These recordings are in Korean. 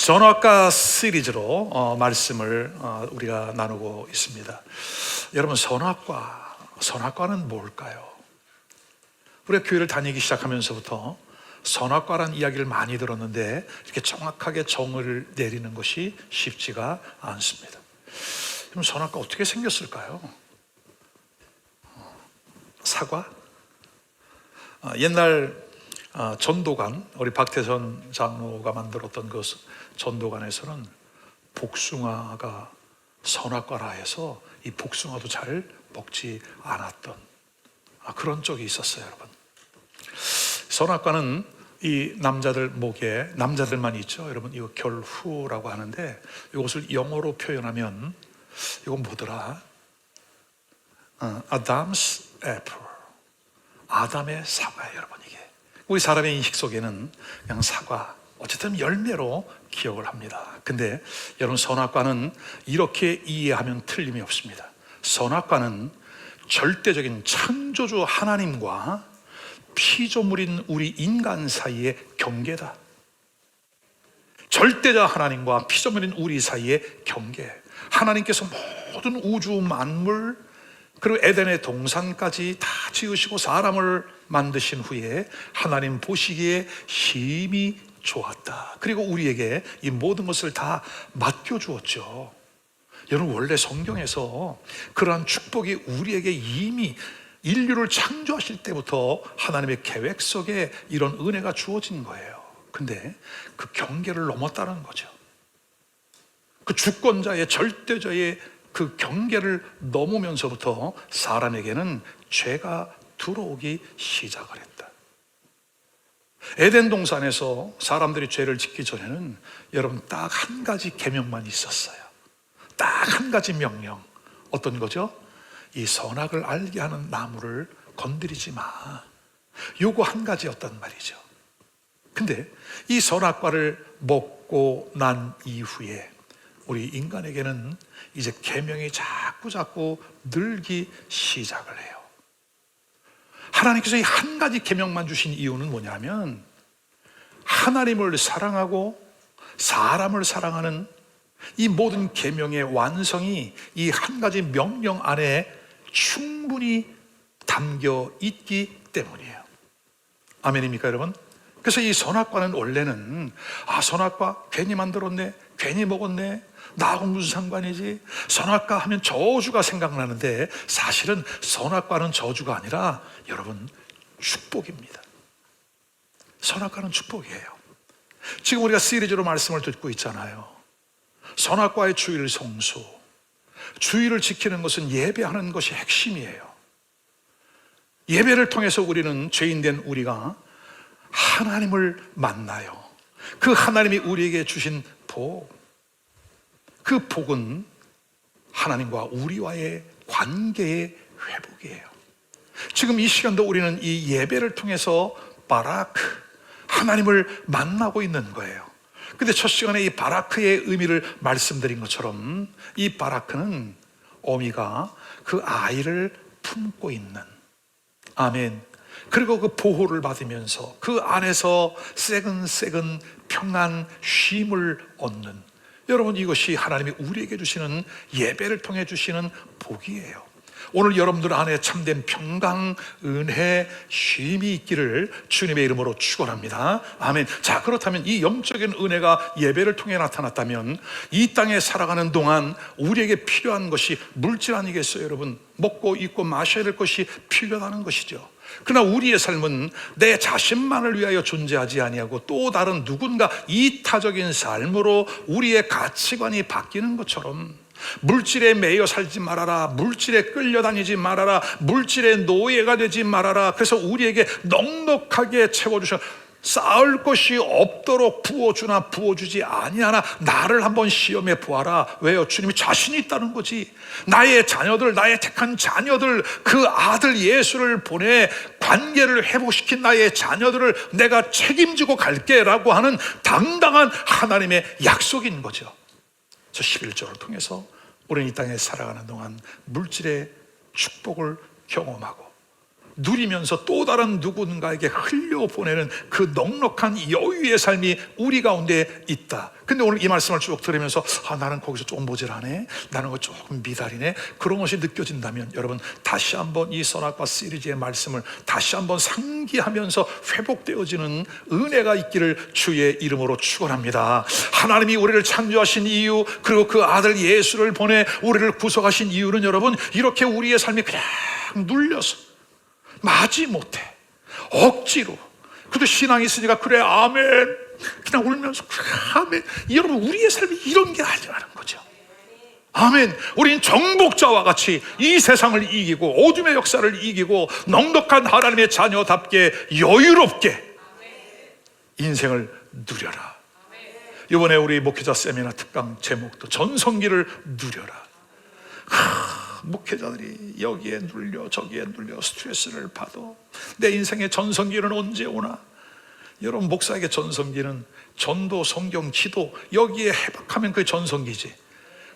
선악과 시리즈로 말씀을 우리가 나누고 있습니다. 여러분, 선악과는 뭘까요? 우리가 교회를 다니기 시작하면서부터 선악과라는 이야기를 많이 들었는데 이렇게 정확하게 정의를 내리는 것이 쉽지가 않습니다. 그럼 선악과 어떻게 생겼을까요? 사과? 옛날 전도관, 우리 박태선 장로가 만들었던 그 전도관에서는 복숭아가 선악과라 해서 이 복숭아도 잘 먹지 않았던 그런 적이 있었어요, 여러분. 선악과는 이 남자들 목에, 남자들만 있죠, 여러분. 이거 결후라고 하는데 이것을 영어로 표현하면 이건 뭐더라? Adam's apple, 아담의 사과예요, 여러분. 이게 우리 사람의 인식 속에는 그냥 사과, 어쨌든 열매로 기억을 합니다. 근데 여러분, 선악과는 이렇게 이해하면 틀림이 없습니다. 선악과는 절대적인 창조주 하나님과 피조물인 우리 인간 사이의 경계다. 절대자 하나님과 피조물인 우리 사이의 경계. 하나님께서 모든 우주 만물, 그리고 에덴의 동산까지 다 지으시고 사람을 만드신 후에 하나님 보시기에 심히 좋았다. 그리고 우리에게 이 모든 것을 다 맡겨주었죠. 여러분, 원래 성경에서 그러한 축복이 우리에게 이미 인류를 창조하실 때부터 하나님의 계획 속에 이런 은혜가 주어진 거예요. 근데 그 경계를 넘었다는 거죠. 그 주권자의, 절대자의 그 경계를 넘으면서부터 사람에게는 죄가 들어오기 시작을 했다. 에덴 동산에서 사람들이 죄를 짓기 전에는 여러분, 딱 한 가지 계명만 있었어요. 딱 한 가지 명령. 어떤 거죠? 이 선악을 알게 하는 나무를 건드리지 마. 요거 한 가지였단 말이죠. 근데 이 선악과를 먹고 난 이후에 우리 인간에게는 이제 계명이 자꾸 늘기 시작을 해요. 하나님께서 이 한 가지 계명만 주신 이유는 뭐냐면, 하나님을 사랑하고 사람을 사랑하는 이 모든 계명의 완성이 이 한 가지 명령 안에 충분히 담겨 있기 때문이에요. 아멘입니까, 여러분? 그래서 이 선악과는 원래는 선악과 괜히 만들었네, 괜히 먹었네, 나하고 무슨 상관이지? 선악과 하면 저주가 생각나는데 사실은 선악과는 저주가 아니라 여러분, 축복입니다. 선악과는 축복이에요. 지금 우리가 시리즈로 말씀을 듣고 있잖아요. 선악과의 주일 성수, 주일을 지키는 것은 예배하는 것이 핵심이에요. 예배를 통해서 우리는, 죄인된 우리가 하나님을 만나요. 그 하나님이 우리에게 주신 복, 그 복은 하나님과 우리와의 관계의 회복이에요. 지금 이 시간도 우리는 이 예배를 통해서 바라크, 하나님을 만나고 있는 거예요. 근데 첫 시간에 이 바라크의 의미를 말씀드린 것처럼 이 바라크는 어미가 그 아이를 품고 있는, 아멘, 그리고 그 보호를 받으면서 그 안에서 새근새근 평안 쉼을 얻는, 여러분, 이것이 하나님이 우리에게 주시는, 예배를 통해 주시는 복이에요. 오늘 여러분들 안에 참된 평강, 은혜, 쉼이 있기를 주님의 이름으로 축원합니다. 아멘. 자, 그렇다면 이 영적인 은혜가 예배를 통해 나타났다면 이 땅에 살아가는 동안 우리에게 필요한 것이 물질 아니겠어요, 여러분? 먹고 입고 마셔야 될 것이 필요하다는 것이죠. 그러나 우리의 삶은 내 자신만을 위하여 존재하지 아니하고 또 다른 누군가 이타적인 삶으로 우리의 가치관이 바뀌는 것처럼, 물질에 매여 살지 말아라, 물질에 끌려다니지 말아라, 물질의 노예가 되지 말아라. 그래서 우리에게 넉넉하게 채워주셔 쌓을 것이 없도록 부어주나 부어주지 아니하나 나를 한번 시험해 보아라. 왜요? 주님이 자신이 있다는 거지. 나의 자녀들, 나의 택한 자녀들, 그 아들 예수를 보내 관계를 회복시킨 나의 자녀들을 내가 책임지고 갈게 라고 하는 당당한 하나님의 약속인 거죠. 저 11절을 통해서 우리는 이 땅에 살아가는 동안 물질의 축복을 경험하고 누리면서 또 다른 누군가에게 흘려보내는 그 넉넉한 여유의 삶이 우리 가운데 있다. 근데 오늘 이 말씀을 쭉 들으면서 나는 거기서 조금 모자라네, 나는 거 조금 미달이네, 그런 것이 느껴진다면 여러분 다시 한번 이 선악과 시리즈의 말씀을 다시 한번 상기하면서 회복되어지는 은혜가 있기를 주의 이름으로 축원합니다. 하나님이 우리를 창조하신 이유, 그리고 그 아들 예수를 보내 우리를 구속하신 이유는 여러분 이렇게 우리의 삶이 그냥 눌려서 마지 못해 억지로, 그래도 신앙이 있으니까 그래 아멘 그냥 울면서 그래 아멘. 여러분 우리의 삶이 이런 게 아니라는 거죠. 아멘. 우린 정복자와 같이 이 세상을 이기고 어둠의 역사를 이기고 넉넉한 하나님의 자녀답게 여유롭게 인생을 누려라. 이번에 우리 목회자 세미나 특강 제목도 전성기를 누려라. 목회자들이 여기에 눌려 저기에 눌려 스트레스를 받아. 내 인생의 전성기는 언제 오나? 여러분 목사에게 전성기는 전도, 성경, 기도 여기에 해박하면 그게 전성기지.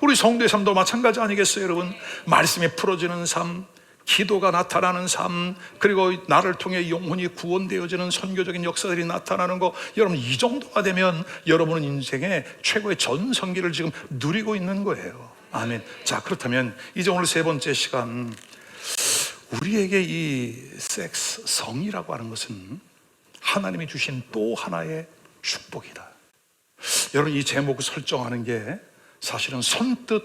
우리 성도의 삶도 마찬가지 아니겠어요 여러분? 말씀이 풀어지는 삶, 기도가 나타나는 삶, 그리고 나를 통해 영혼이 구원되어지는 선교적인 역사들이 나타나는 거, 여러분 이 정도가 되면 여러분은 인생의 최고의 전성기를 지금 누리고 있는 거예요. 아멘. 자, 그렇다면 이제 오늘 세 번째 시간, 우리에게 이 섹스, 성이라고 하는 것은 하나님이 주신 또 하나의 축복이다. 여러분 이 제목을 설정하는 게 사실은 선뜻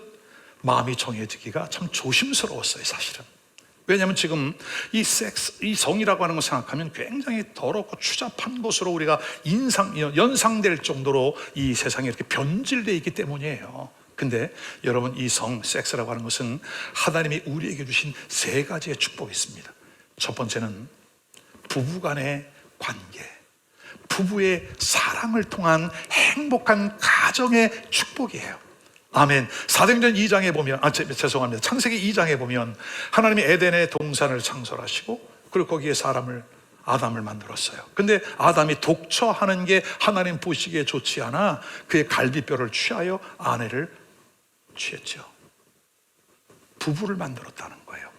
마음이 정해지기가 참 조심스러웠어요 사실은. 왜냐하면 지금 이 섹스, 이 성이라고 하는 걸 생각하면 굉장히 더럽고 추잡한 것으로 우리가 연상될 정도로 이 세상에 이렇게 변질되어 있기 때문이에요. 근데 여러분 이 성, 섹스라고 하는 것은 하나님이 우리에게 주신 세 가지의 축복이 있습니다. 첫 번째는 부부간의 관계, 부부의 사랑을 통한 행복한 가정의 축복이에요. 아멘. 사도행전 2장에 보면 죄송합니다. 창세기 2장에 보면 하나님이 에덴의 동산을 창설하시고 그리고 거기에 아담을 만들었어요. 근데 아담이 독처하는 게 하나님 보시기에 좋지 않아 그의 갈비뼈를 취하여 아내를 취했죠. 부부를 만들었다는 거예요.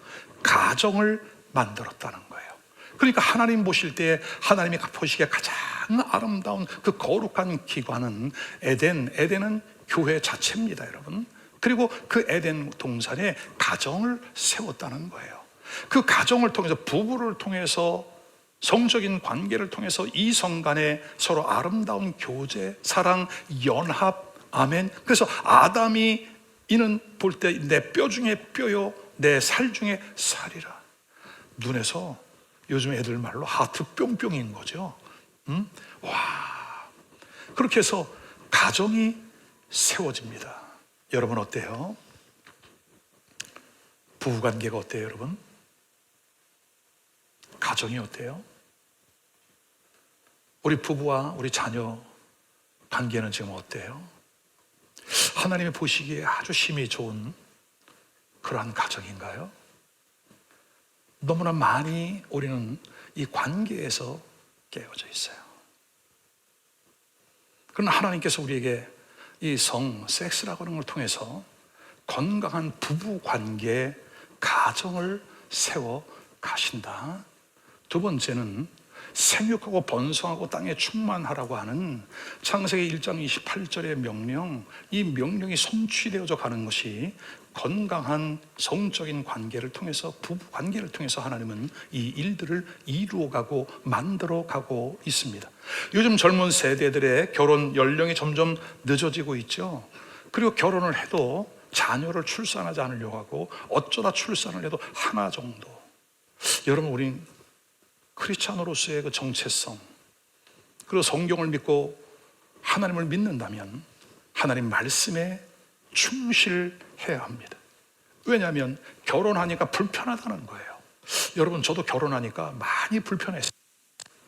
가정을 만들었다는 거예요. 그러니까 하나님 보실 때 하나님이 보시기에 가장 아름다운 그 거룩한 기관은 에덴은 교회 자체입니다 여러분. 그리고 그 에덴 동산에 가정을 세웠다는 거예요. 그 가정을 통해서, 부부를 통해서, 성적인 관계를 통해서 이 성 간에 서로 아름다운 교제, 사랑, 연합. 아멘. 그래서 아담이 이는 볼 때 내 뼈 중에 뼈요 내 살 중에 살이라. 눈에서 요즘 애들 말로 하트 뿅뿅인 거죠. 와, 그렇게 해서 가정이 세워집니다. 여러분 어때요? 부부관계가 어때요 여러분? 가정이 어때요? 우리 부부와 우리 자녀 관계는 지금 어때요? 하나님이 보시기에 아주 힘이 좋은 그러한 가정인가요? 너무나 많이 우리는 이 관계에서 깨어져 있어요. 그러나 하나님께서 우리에게 이 성, 섹스라고 하는 걸 통해서 건강한 부부 관계, 가정을 세워 가신다. 두 번째는 생육하고 번성하고 땅에 충만하라고 하는 창세기 1장 28절의 명령, 이 명령이 성취되어져 가는 것이 건강한 성적인 관계를 통해서, 부부 관계를 통해서 하나님은 이 일들을 이루어가고 만들어가고 있습니다. 요즘 젊은 세대들의 결혼 연령이 점점 늦어지고 있죠. 그리고 결혼을 해도 자녀를 출산하지 않으려고 하고 어쩌다 출산을 해도 하나 정도. 여러분 우린 크리스찬으로서의 그 정체성, 그리고 성경을 믿고 하나님을 믿는다면 하나님 말씀에 충실해야 합니다. 왜냐하면 결혼하니까 불편하다는 거예요. 여러분 저도 결혼하니까 많이 불편했어요.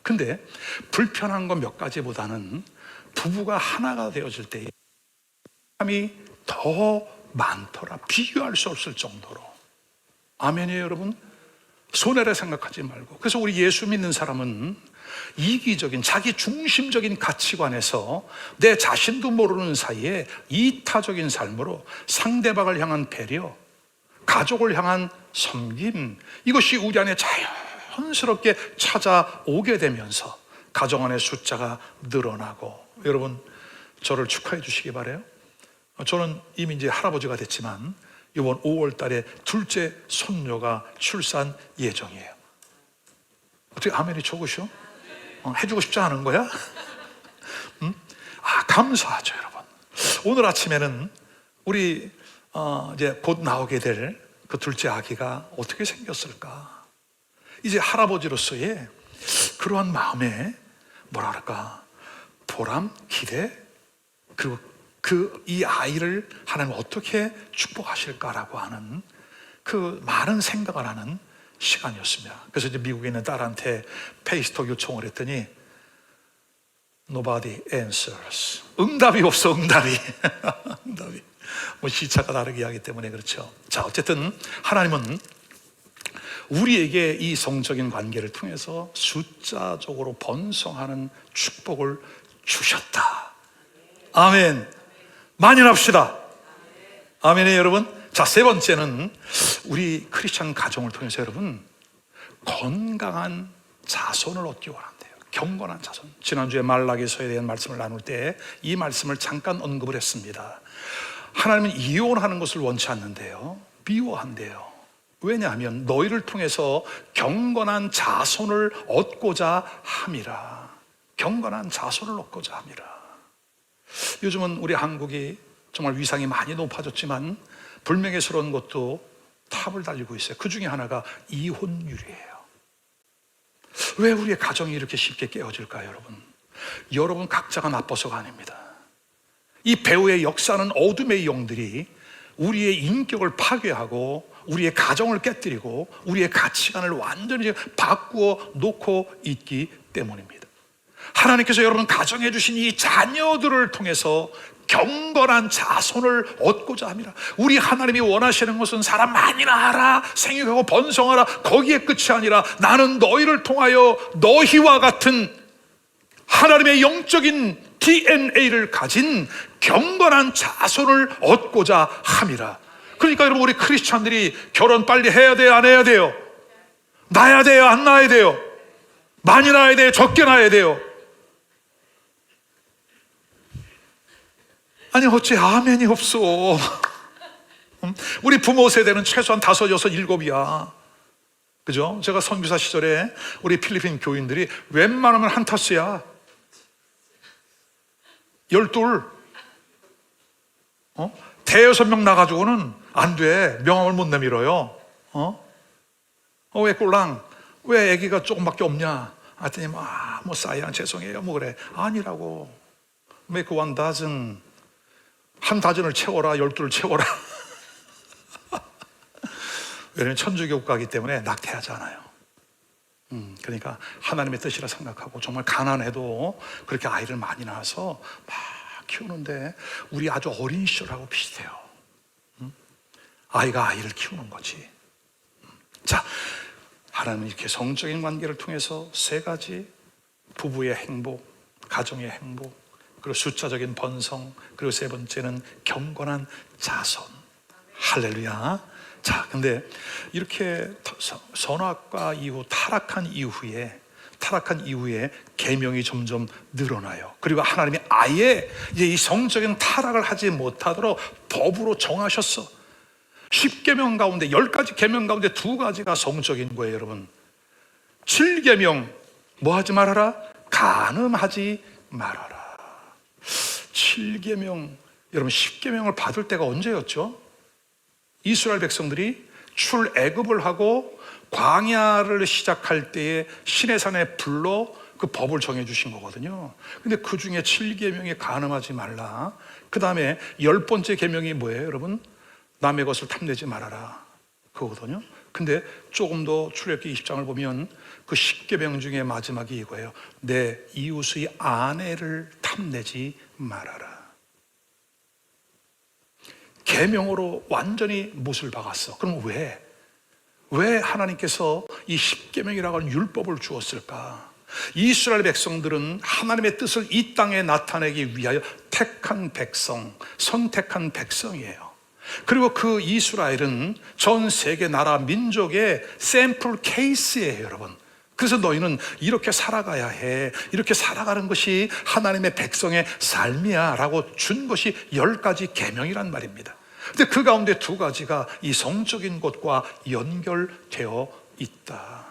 근데 불편한 건 몇 가지보다는 부부가 하나가 되어질 때 사람이 더 많더라. 비교할 수 없을 정도로. 아멘이에요 여러분? 손해를 생각하지 말고. 그래서 우리 예수 믿는 사람은 이기적인, 자기 중심적인 가치관에서 내 자신도 모르는 사이에 이타적인 삶으로 상대방을 향한 배려, 가족을 향한 섬김, 이것이 우리 안에 자연스럽게 찾아오게 되면서 가정 안의 숫자가 늘어나고, 여러분 저를 축하해 주시기 바라요. 저는 이미 이제 할아버지가 됐지만 이번 5월 달에 둘째 손녀가 출산 예정이에요. 어떻게 아멘이 적으셔? 해주고 싶지 않은 거야? 감사하죠, 여러분. 오늘 아침에는 우리 이제 곧 나오게 될 그 둘째 아기가 어떻게 생겼을까? 이제 할아버지로서의 그러한 마음에 뭐랄까, 보람, 기대, 그리고 이 아이를 하나님 어떻게 축복하실까라고 하는 그 많은 생각을 하는 시간이었습니다. 그래서 이제 미국에 있는 딸한테 페이스톡 요청을 했더니 Nobody answers. 응답이 없어, 응답이. 응답이. 뭐 시차가 다르게 하기 때문에 그렇죠. 자, 어쨌든 하나님은 우리에게 이 성적인 관계를 통해서 숫자적으로 번성하는 축복을 주셨다. 아멘. 만연합시다. 아멘이에요, 여러분. 자, 세 번째는 우리 크리스찬 가정을 통해서 여러분 건강한 자손을 얻기 원한대요. 경건한 자손. 지난주에 말라기서에 대한 말씀을 나눌 때 이 말씀을 잠깐 언급을 했습니다. 하나님은 이혼하는 것을 원치 않는데요, 미워한대요. 왜냐하면 너희를 통해서 경건한 자손을 얻고자 함이라. 경건한 자손을 얻고자 함이라. 요즘은 우리 한국이 정말 위상이 많이 높아졌지만 불명예스러운 것도 탑을 달리고 있어요. 그 중에 하나가 이혼율이에요. 왜 우리의 가정이 이렇게 쉽게 깨어질까요, 여러분? 여러분 각자가 나빠서가 아닙니다. 이 배후의 역사는 어둠의 영들이 우리의 인격을 파괴하고 우리의 가정을 깨뜨리고 우리의 가치관을 완전히 바꾸어 놓고 있기 때문입니다. 하나님께서 여러분 가정해 주신 이 자녀들을 통해서 경건한 자손을 얻고자 합니다. 우리 하나님이 원하시는 것은 사람 많이나 하라, 생육하고 번성하라, 거기에 끝이 아니라 나는 너희를 통하여 너희와 같은 하나님의 영적인 DNA를 가진 경건한 자손을 얻고자 함이라. 그러니까 여러분, 우리 크리스찬들이 결혼 빨리 해야 돼요, 안 해야 돼요? 낳아야 돼요, 안 낳아야 돼요? 많이 낳아야 돼요, 적게 낳아야 돼요? 아니 어째 아멘이 없어? 우리 부모 세대는 최소한 5, 6, 7이야. 그죠? 제가 선교사 시절에 우리 필리핀 교인들이 웬만하면 한 타스야. 12. 대여섯 명 나가지고는 안 돼. 명함을 못 내밀어요. 왜 꼴랑? 왜 아기가 조금밖에 없냐? 하더니 뭐 싸이랑 죄송해요. 뭐 그래. 아니라고. Make one dozen. 한 다전을 채워라, 12를 채워라. 왜냐하면 천주교국가이기 때문에 낙태하잖아요. 그러니까 하나님의 뜻이라 생각하고 정말 가난해도 그렇게 아이를 많이 낳아서 막 키우는데 우리 아주 어린 시절하고 비슷해요. 아이가 아이를 키우는 거지. 자, 하나님은 이렇게 성적인 관계를 통해서 세 가지, 부부의 행복, 가정의 행복, 그리고 숫자적인 번성, 그리고 세 번째는 경건한 자손. 할렐루야. 자, 근데 이렇게 선악과 이후 타락한 이후에 계명이 점점 늘어나요. 그리고 하나님이 아예 이제 이 성적인 타락을 하지 못하도록 법으로 정하셨어. 10계명 가운데 10가지 계명 가운데 2가지가 성적인 거예요, 여러분. 7계명 뭐 하지 말아라? 간음하지 말아라. 7계명, 여러분 10계명을 받을 때가 언제였죠? 이스라엘 백성들이 출애굽을 하고 광야를 시작할 때에 시내산에 불러 그 법을 정해 주신 거거든요. 근데 그 중에 7계명이 간음하지 말라. 그 다음에 10번째 계명이 뭐예요, 여러분? 남의 것을 탐내지 말아라, 그거거든요. 근데 조금 더 출애굽기 20장을 보면 그 10계명 중에 마지막이 이거예요. 내 이웃의 아내를 탐내지 말아라. 계명으로 완전히 못을 박았어. 그럼 왜 하나님께서 이 10계명이라고 하는 율법을 주었을까? 이스라엘 백성들은 하나님의 뜻을 이 땅에 나타내기 위하여 택한 백성, 선택한 백성이에요. 그리고 그 이스라엘은 전 세계 나라 민족의 샘플 케이스예요, 여러분. 그래서 너희는 이렇게 살아가야 해. 이렇게 살아가는 것이 하나님의 백성의 삶이야 라고 준 것이 10가지 계명이란 말입니다. 근데 그 가운데 2가지가 이 성적인 것과 연결되어 있다.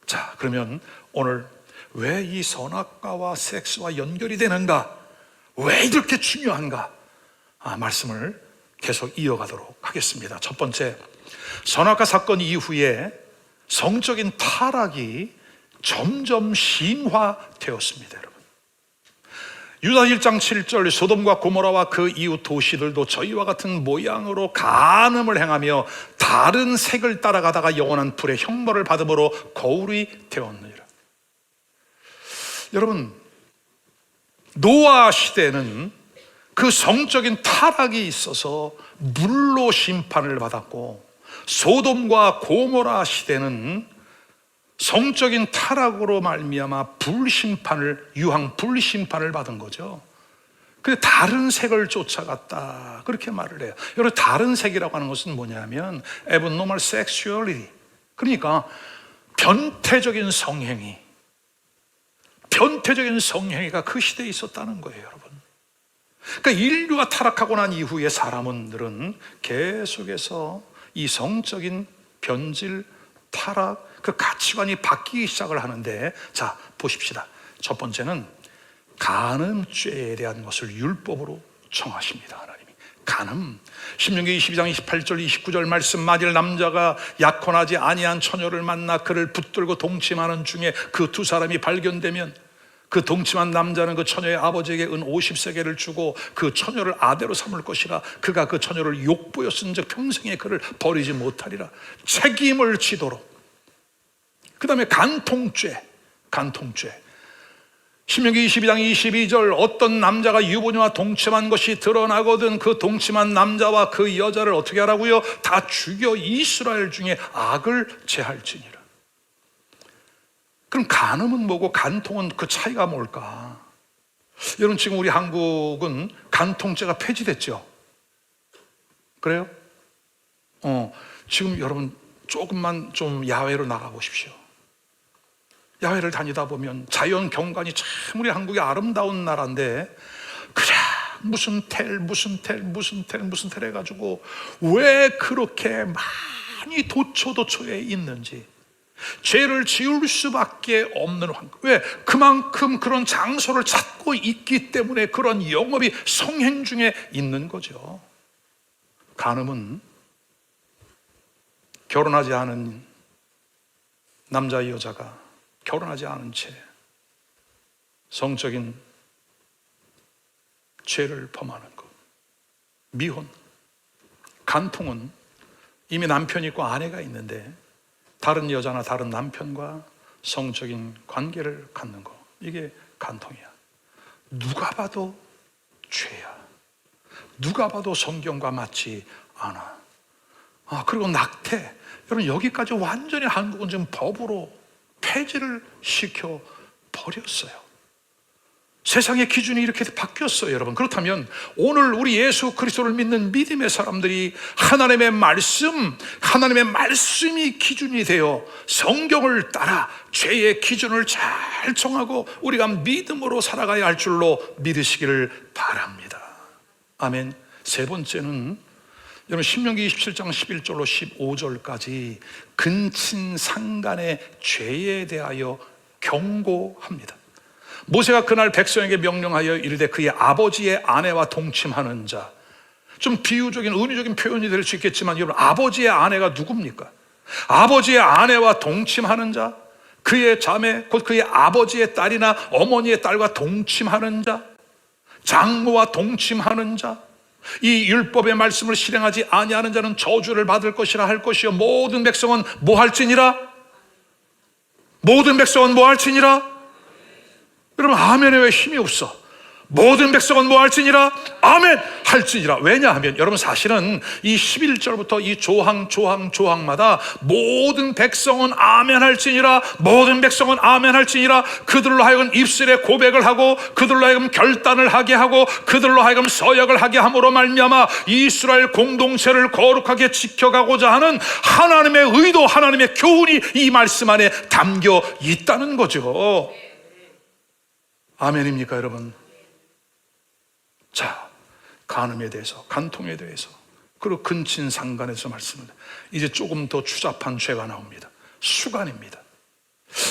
자, 그러면 오늘 왜 이 선악과와 섹스와 연결이 되는가? 왜 이렇게 중요한가? 말씀을 계속 이어가도록 하겠습니다. 첫 번째, 선악과 사건 이후에 성적인 타락이 점점 심화되었습니다. 여러분, 유다 1장 7절, 소돔과 고모라와 그 이웃 도시들도 저희와 같은 모양으로 간음을 행하며 다른 색을 따라가다가 영원한 불의 형벌을 받음으로 거울이 되었느니라. 여러분, 노아 시대는 그 성적인 타락이 있어서 물로 심판을 받았고, 소돔과 고모라 시대는 성적인 타락으로 말미암아 유황 불심판을 받은 거죠. 근데 다른 색을 쫓아갔다, 그렇게 말을 해요. 여러분, 다른 색이라고 하는 것은 뭐냐면 abnormal sexuality, 그러니까 변태적인 성행위가 그 시대에 있었다는 거예요, 여러분. 그러니까 인류가 타락하고 난 이후에 사람들은 계속해서 이 성적인 변질, 타락, 그 가치관이 바뀌기 시작을 하는데, 자, 보십시다. 첫 번째는 간음죄에 대한 것을 율법으로 정하십니다. 하나님이 간음, 신명기 22장 28절 29절 말씀, 만일 남자가 약혼하지 아니한 처녀를 만나 그를 붙들고 동침하는 중에 그 2사람이 발견되면 그 동침한 남자는 그 처녀의 아버지에게 은 50세겔을 주고 그 처녀를 아내로 삼을 것이라. 그가 그 처녀를 욕보였은즉 평생에 그를 버리지 못하리라. 책임을 지도록. 그 다음에 간통죄. 신명기 22장 22절, 어떤 남자가 유부녀와 동침한 것이 드러나거든 그 동침한 남자와 그 여자를 어떻게 하라고요? 다 죽여 이스라엘 중에 악을 제할지니라. 그럼 간음은 뭐고 간통은 그 차이가 뭘까? 여러분, 지금 우리 한국은 간통죄가 폐지됐죠? 그래요? 지금 여러분 조금만 좀 야외로 나가 보십시오. 야외를 다니다 보면 자연 경관이 참 우리 한국이 아름다운 나라인데, 그래 무슨 텔 해가지고 왜 그렇게 많이 도처에 있는지, 죄를 지을 수밖에 없는 환경. 왜? 그만큼 그런 장소를 찾고 있기 때문에 그런 영업이 성행 중에 있는 거죠. 간음은 결혼하지 않은 남자 여자가 결혼하지 않은 채 성적인 죄를 범하는 것. 미혼. 간통은 이미 남편이 있고 아내가 있는데 다른 여자나 다른 남편과 성적인 관계를 갖는 거, 이게 간통이야. 누가 봐도 죄야. 누가 봐도 성경과 맞지 않아. 그리고 낙태. 여러분, 여기까지 완전히 한국은 지금 법으로 폐지를 시켜 버렸어요. 세상의 기준이 이렇게 바뀌었어요, 여러분. 그렇다면 오늘 우리 예수 그리스도를 믿는 믿음의 사람들이 하나님의 말씀이 기준이 되어 성경을 따라 죄의 기준을 잘 정하고 우리가 믿음으로 살아가야 할 줄로 믿으시기를 바랍니다. 아멘. 세 번째는 여러분, 신명기 27장 11절로 15절까지 근친상간의 죄에 대하여 경고합니다. 모세가 그날 백성에게 명령하여 이르되 그의 아버지의 아내와 동침하는 자. 좀 비유적인 은유적인 표현이 될 수 있겠지만, 여러분, 아버지의 아내가 누굽니까? 아버지의 아내와 동침하는 자, 그의 자매 곧 그의 아버지의 딸이나 어머니의 딸과 동침하는 자, 장모와 동침하는 자, 이 율법의 말씀을 실행하지 아니하는 자는 저주를 받을 것이라 할 것이요 모든 백성은 뭐 할지니라? 모든 백성은 뭐 할지니라? 여러분, 아멘에 왜 힘이 없어? 모든 백성은 뭐 할지니라? 아멘! 할지니라. 왜냐하면 여러분 사실은 이 11절부터 이 조항마다 모든 백성은 아멘 할지니라, 모든 백성은 아멘 할지니라, 그들로 하여금 입술에 고백을 하고 그들로 하여금 결단을 하게 하고 그들로 하여금 서약을 하게 함으로 말미암아 이스라엘 공동체를 거룩하게 지켜가고자 하는 하나님의 의도, 하나님의 교훈이 이 말씀 안에 담겨 있다는 거죠. 아멘입니까 여러분? 자, 간음에 대해서, 간통에 대해서, 그리고 근친상간에서 말씀을, 이제 조금 더 추잡한 죄가 나옵니다. 수간입니다.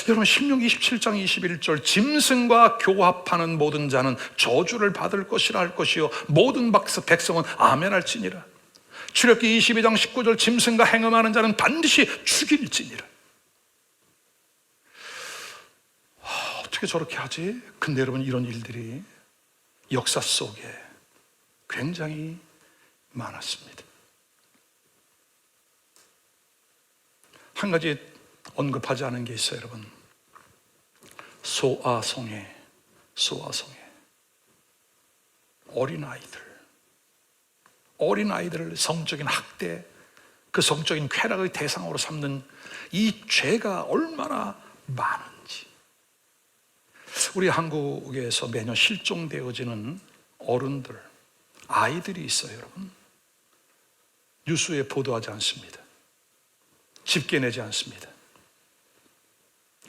여러분 신명기 27장 21절 짐승과 교합하는 모든 자는 저주를 받을 것이라 할 것이요 모든 백성은 아멘 할지니라. 출애굽기 22장 19절 짐승과 행음하는 자는 반드시 죽일지니라. 어떻게 저렇게 하지? 근데 여러분 이런 일들이 역사 속에 굉장히 많았습니다. 한 가지 언급하지 않은 게 있어요 여러분. 소아송해. 어린아이들을 성적인 학대, 그 성적인 쾌락의 대상으로 삼는 이 죄가 얼마나 많은지. 우리 한국에서 매년 실종되어지는 어른들, 아이들이 있어요 여러분. 뉴스에 보도하지 않습니다. 집계내지 않습니다.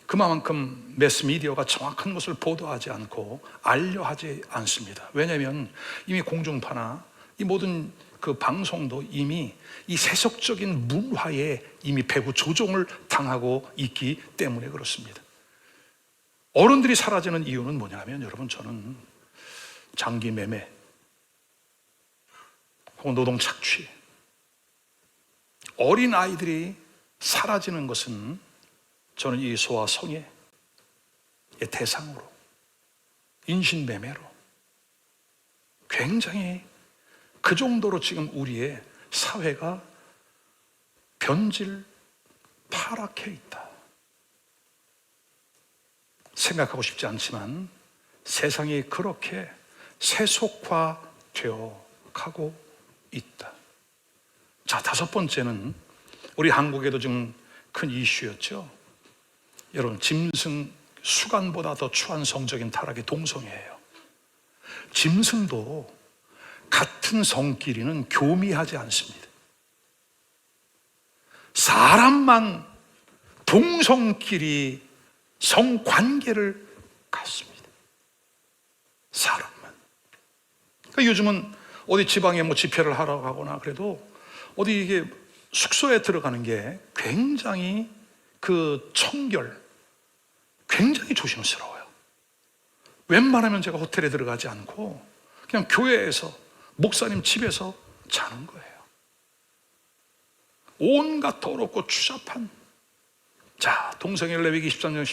그만큼 매스미디어가 정확한 것을 보도하지 않고 알려하지 않습니다. 왜냐하면 이미 공중파나 이 모든 그 방송도 이미 이 세속적인 문화에 이미 배후 조종을 당하고 있기 때문에 그렇습니다. 어른들이 사라지는 이유는 뭐냐면 여러분 저는 장기 매매 혹은 노동 착취, 어린 아이들이 사라지는 것은 저는 이 소아 성애의 대상으로, 인신매매로 굉장히 그 정도로 지금 우리의 사회가 변질, 파랗게 있다. 생각하고 싶지 않지만 세상이 그렇게 세속화되어 가고 있다. 자, 다섯 번째는 우리 한국에도 지금 큰 이슈였죠. 여러분, 짐승 수간보다 더 추한 성적인 타락이 동성애예요. 짐승도 같은 성끼리는 교미하지 않습니다. 사람만 동성끼리 성관계를 갖습니다. 사람만. 그러니까 요즘은 어디 지방에 뭐 집회를 하러 가거나 그래도 어디 이게 숙소에 들어가는 게 굉장히 그 청결, 굉장히 조심스러워요. 웬만하면 제가 호텔에 들어가지 않고 그냥 교회에서, 목사님 집에서 자는 거예요. 온갖 더럽고 추잡한. 자, 동성애 레위기 20장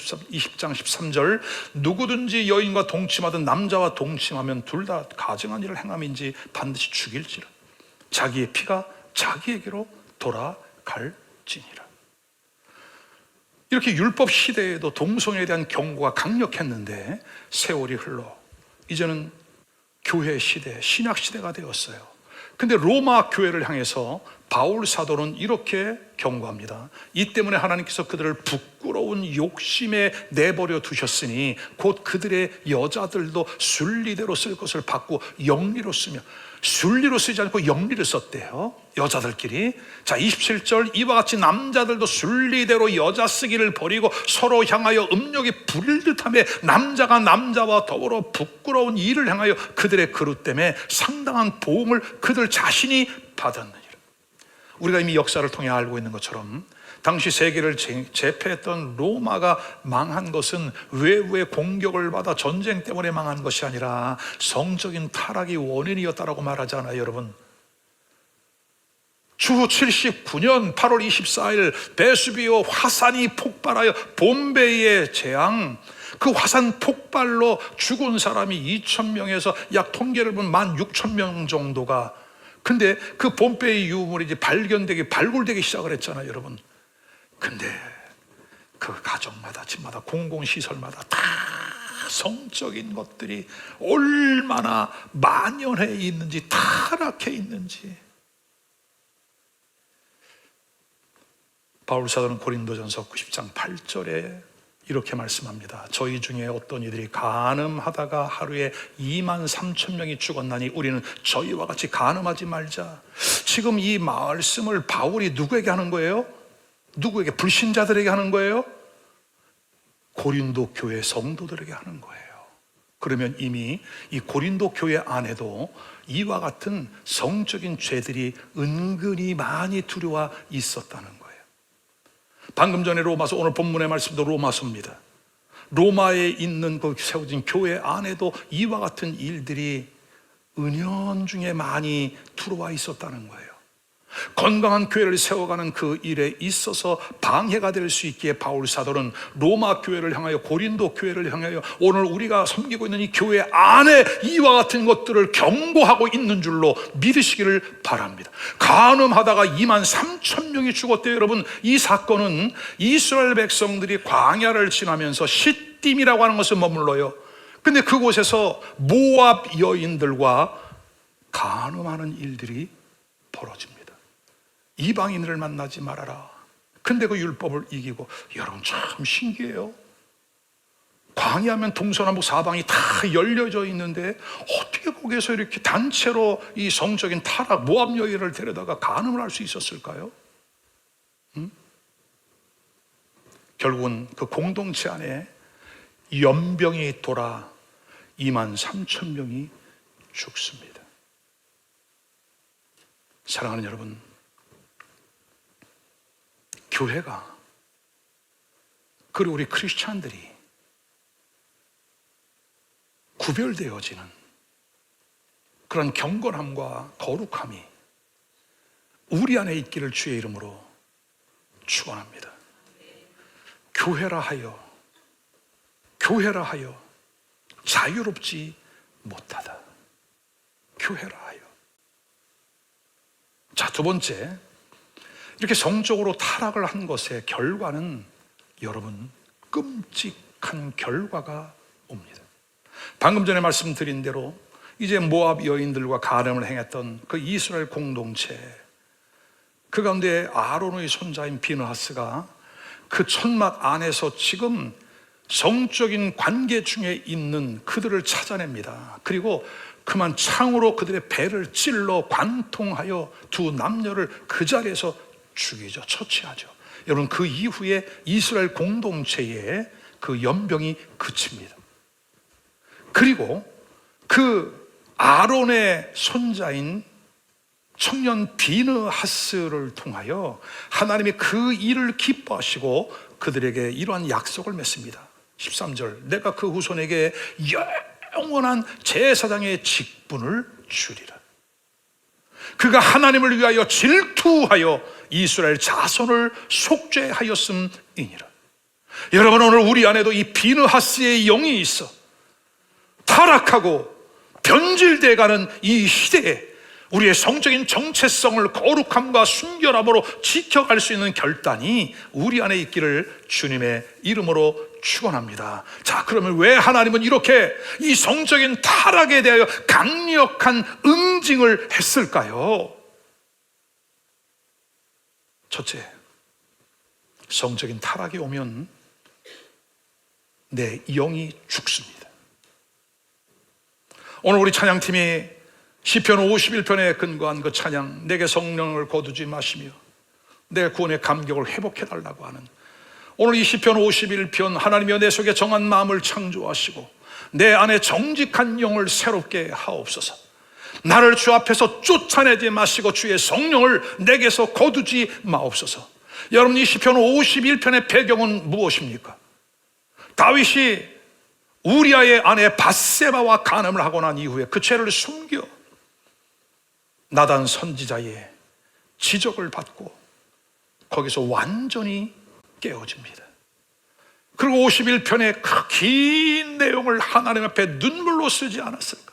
13절 누구든지 여인과 동침하든 남자와 동침하면 둘 다 가증한 일을 행함인지 반드시 죽일지라. 자기의 피가 자기에게로 돌아갈지니라. 이렇게 율법 시대에도 동성애에 대한 경고가 강력했는데 세월이 흘러 이제는 교회 시대, 신약 시대가 되었어요. 근데 로마 교회를 향해서 바울 사도는 이렇게 경고합니다. 이 때문에 하나님께서 그들을 부끄러운 욕심에 내버려 두셨으니 곧 그들의 여자들도 순리대로 쓸 것을 받고 영리로 쓰며, 순리로 쓰지 않고 영리를 썼대요, 여자들끼리. 자, 27절 이와 같이 남자들도 순리대로 여자 쓰기를 버리고 서로 향하여 음욕이 부릴 듯하며 남자가 남자와 더불어 부끄러운 일을 향하여 그들의 그릇 때문에 상당한 보응을 그들 자신이 받았느니라. 우리가 이미 역사를 통해 알고 있는 것처럼 당시 세계를 제패했던 로마가 망한 것은 외부의 공격을 받아 전쟁 때문에 망한 것이 아니라 성적인 타락이 원인이었다라고 말하잖아요, 여러분. 주후 79년 8월 24일 베수비오 화산이 폭발하여 봄베이의 재앙, 그 화산 폭발로 죽은 사람이 2,000명에서 약 통계를 보면 16,000명 정도가. 근데 그 봄베이 유물이 이제 발굴되기 시작을 했잖아요, 여러분. 근데 그 가정마다, 집마다, 공공시설마다 다 성적인 것들이 얼마나 만연해 있는지, 타락해 있는지. 바울 사도는 고린도전서 10장 8절에 이렇게 말씀합니다. 저희 중에 어떤 이들이 간음하다가 하루에 23,000명이 죽었나니 우리는 저희와 같이 간음하지 말자. 지금 이 말씀을 바울이 누구에게 하는 거예요? 누구에게? 불신자들에게 하는 거예요? 고린도 교회 성도들에게 하는 거예요. 그러면 이미 이 고린도 교회 안에도 이와 같은 성적인 죄들이 은근히 많이 들어와 있었다는 거예요. 방금 전에 로마서, 오늘 본문의 말씀도 로마서입니다. 로마에 있는 그 세워진 교회 안에도 이와 같은 일들이 은연중에 많이 들어와 있었다는 거예요. 건강한 교회를 세워가는 그 일에 있어서 방해가 될 수 있기에 바울 사도는 로마 교회를 향하여, 고린도 교회를 향하여 오늘 우리가 섬기고 있는 이 교회 안에 이와 같은 것들을 경고하고 있는 줄로 믿으시기를 바랍니다. 간음하다가 23,000명이 죽었대요. 여러분, 이 사건은 이스라엘 백성들이 광야를 지나면서 시딤이라고 하는 것을 머물러요. 근데 그곳에서 모압 여인들과 간음하는 일들이 벌어집니다. 이방인을 만나지 말아라. 근데 그 율법을 이기고, 여러분 참 신기해요. 광야하면 동서남북 사방이 다 열려져 있는데 어떻게 거기서 이렇게 단체로 이 성적인 타락, 모압 여인을 데려다가 간음을 할 수 있었을까요? 결국은 그 공동체 안에 연병이 돌아 23,000명이 죽습니다. 사랑하는 여러분, 교회가, 그리고 우리 크리스찬들이 구별되어지는 그런 경건함과 거룩함이 우리 안에 있기를 주의 이름으로 축원합니다. 교회라 하여 자유롭지 못하다. 교회라 하여. 자, 두 번째, 이렇게 성적으로 타락을 한 것의 결과는 여러분 끔찍한 결과가 옵니다. 방금 전에 말씀드린 대로 이제 모압 여인들과 간음을 행했던 그 이스라엘 공동체, 그 가운데 아론의 손자인 비느하스가 그 천막 안에서 지금 성적인 관계 중에 있는 그들을 찾아냅니다. 그리고 그만 창으로 그들의 배를 찔러 관통하여 두 남녀를 그 자리에서 죽이죠. 처치하죠. 여러분, 그 이후에 이스라엘 공동체의 그 연병이 그칩니다. 그리고 그 아론의 손자인 청년 비느하스를 통하여 하나님이 그 일을 기뻐하시고 그들에게 이러한 약속을 맺습니다. 13절, 내가 그 후손에게 영원한 제사장의 직분을 주리라. 그가 하나님을 위하여 질투하여 이스라엘 자손을 속죄하였음이니라. 여러분, 오늘 우리 안에도 이 비느하스의 영이 있어 타락하고 변질돼가는 이 시대에 우리의 성적인 정체성을 거룩함과 순결함으로 지켜갈 수 있는 결단이 우리 안에 있기를 주님의 이름으로 축원합니다. 자, 그러면 왜 하나님은 이렇게 이 성적인 타락에 대하여 강력한 응징을 했을까요? 첫째, 성적인 타락이 오면 내 영이 죽습니다. 오늘 우리 찬양팀이 시편 51편에 근거한 그 찬양, 내게 성령을 거두지 마시며 내 구원의 감격을 회복해달라고 하는, 오늘 이 시편 51편, 하나님이여 내 속에 정한 마음을 창조하시고 내 안에 정직한 영을 새롭게 하옵소서. 나를 주 앞에서 쫓아내지 마시고 주의 성령을 내게서 거두지 마옵소서. 여러분, 이 시편 51편의 배경은 무엇입니까? 다윗이 우리아의 아내 밧세바와 간음을 하고 난 이후에 그 죄를 숨겨 나단 선지자의 지적을 받고 거기서 완전히 깨어집니다. 그리고 51편의 그 긴 내용을 하나님 앞에 눈물로 쓰지 않았을까?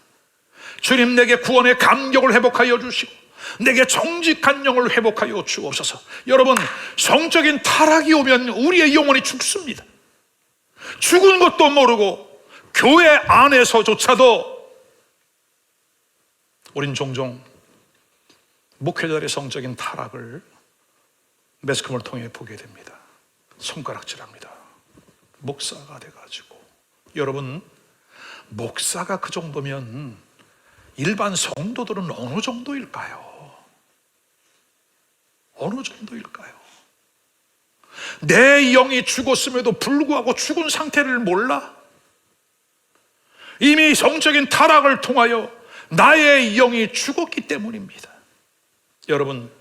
주님, 내게 구원의 감격을 회복하여 주시고 내게 정직한 영을 회복하여 주옵소서. 여러분, 성적인 타락이 오면 우리의 영혼이 죽습니다. 죽은 것도 모르고 교회 안에서조차도 우린 종종 목회자들의 성적인 타락을 매스컴을 통해 보게 됩니다. 손가락질합니다. 목사가 돼가지고. 여러분, 목사가 그 정도면 일반 성도들은 어느 정도일까요? 어느 정도일까요? 내 영이 죽었음에도 불구하고 죽은 상태를 몰라? 이미 성적인 타락을 통하여 나의 영이 죽었기 때문입니다. 여러분,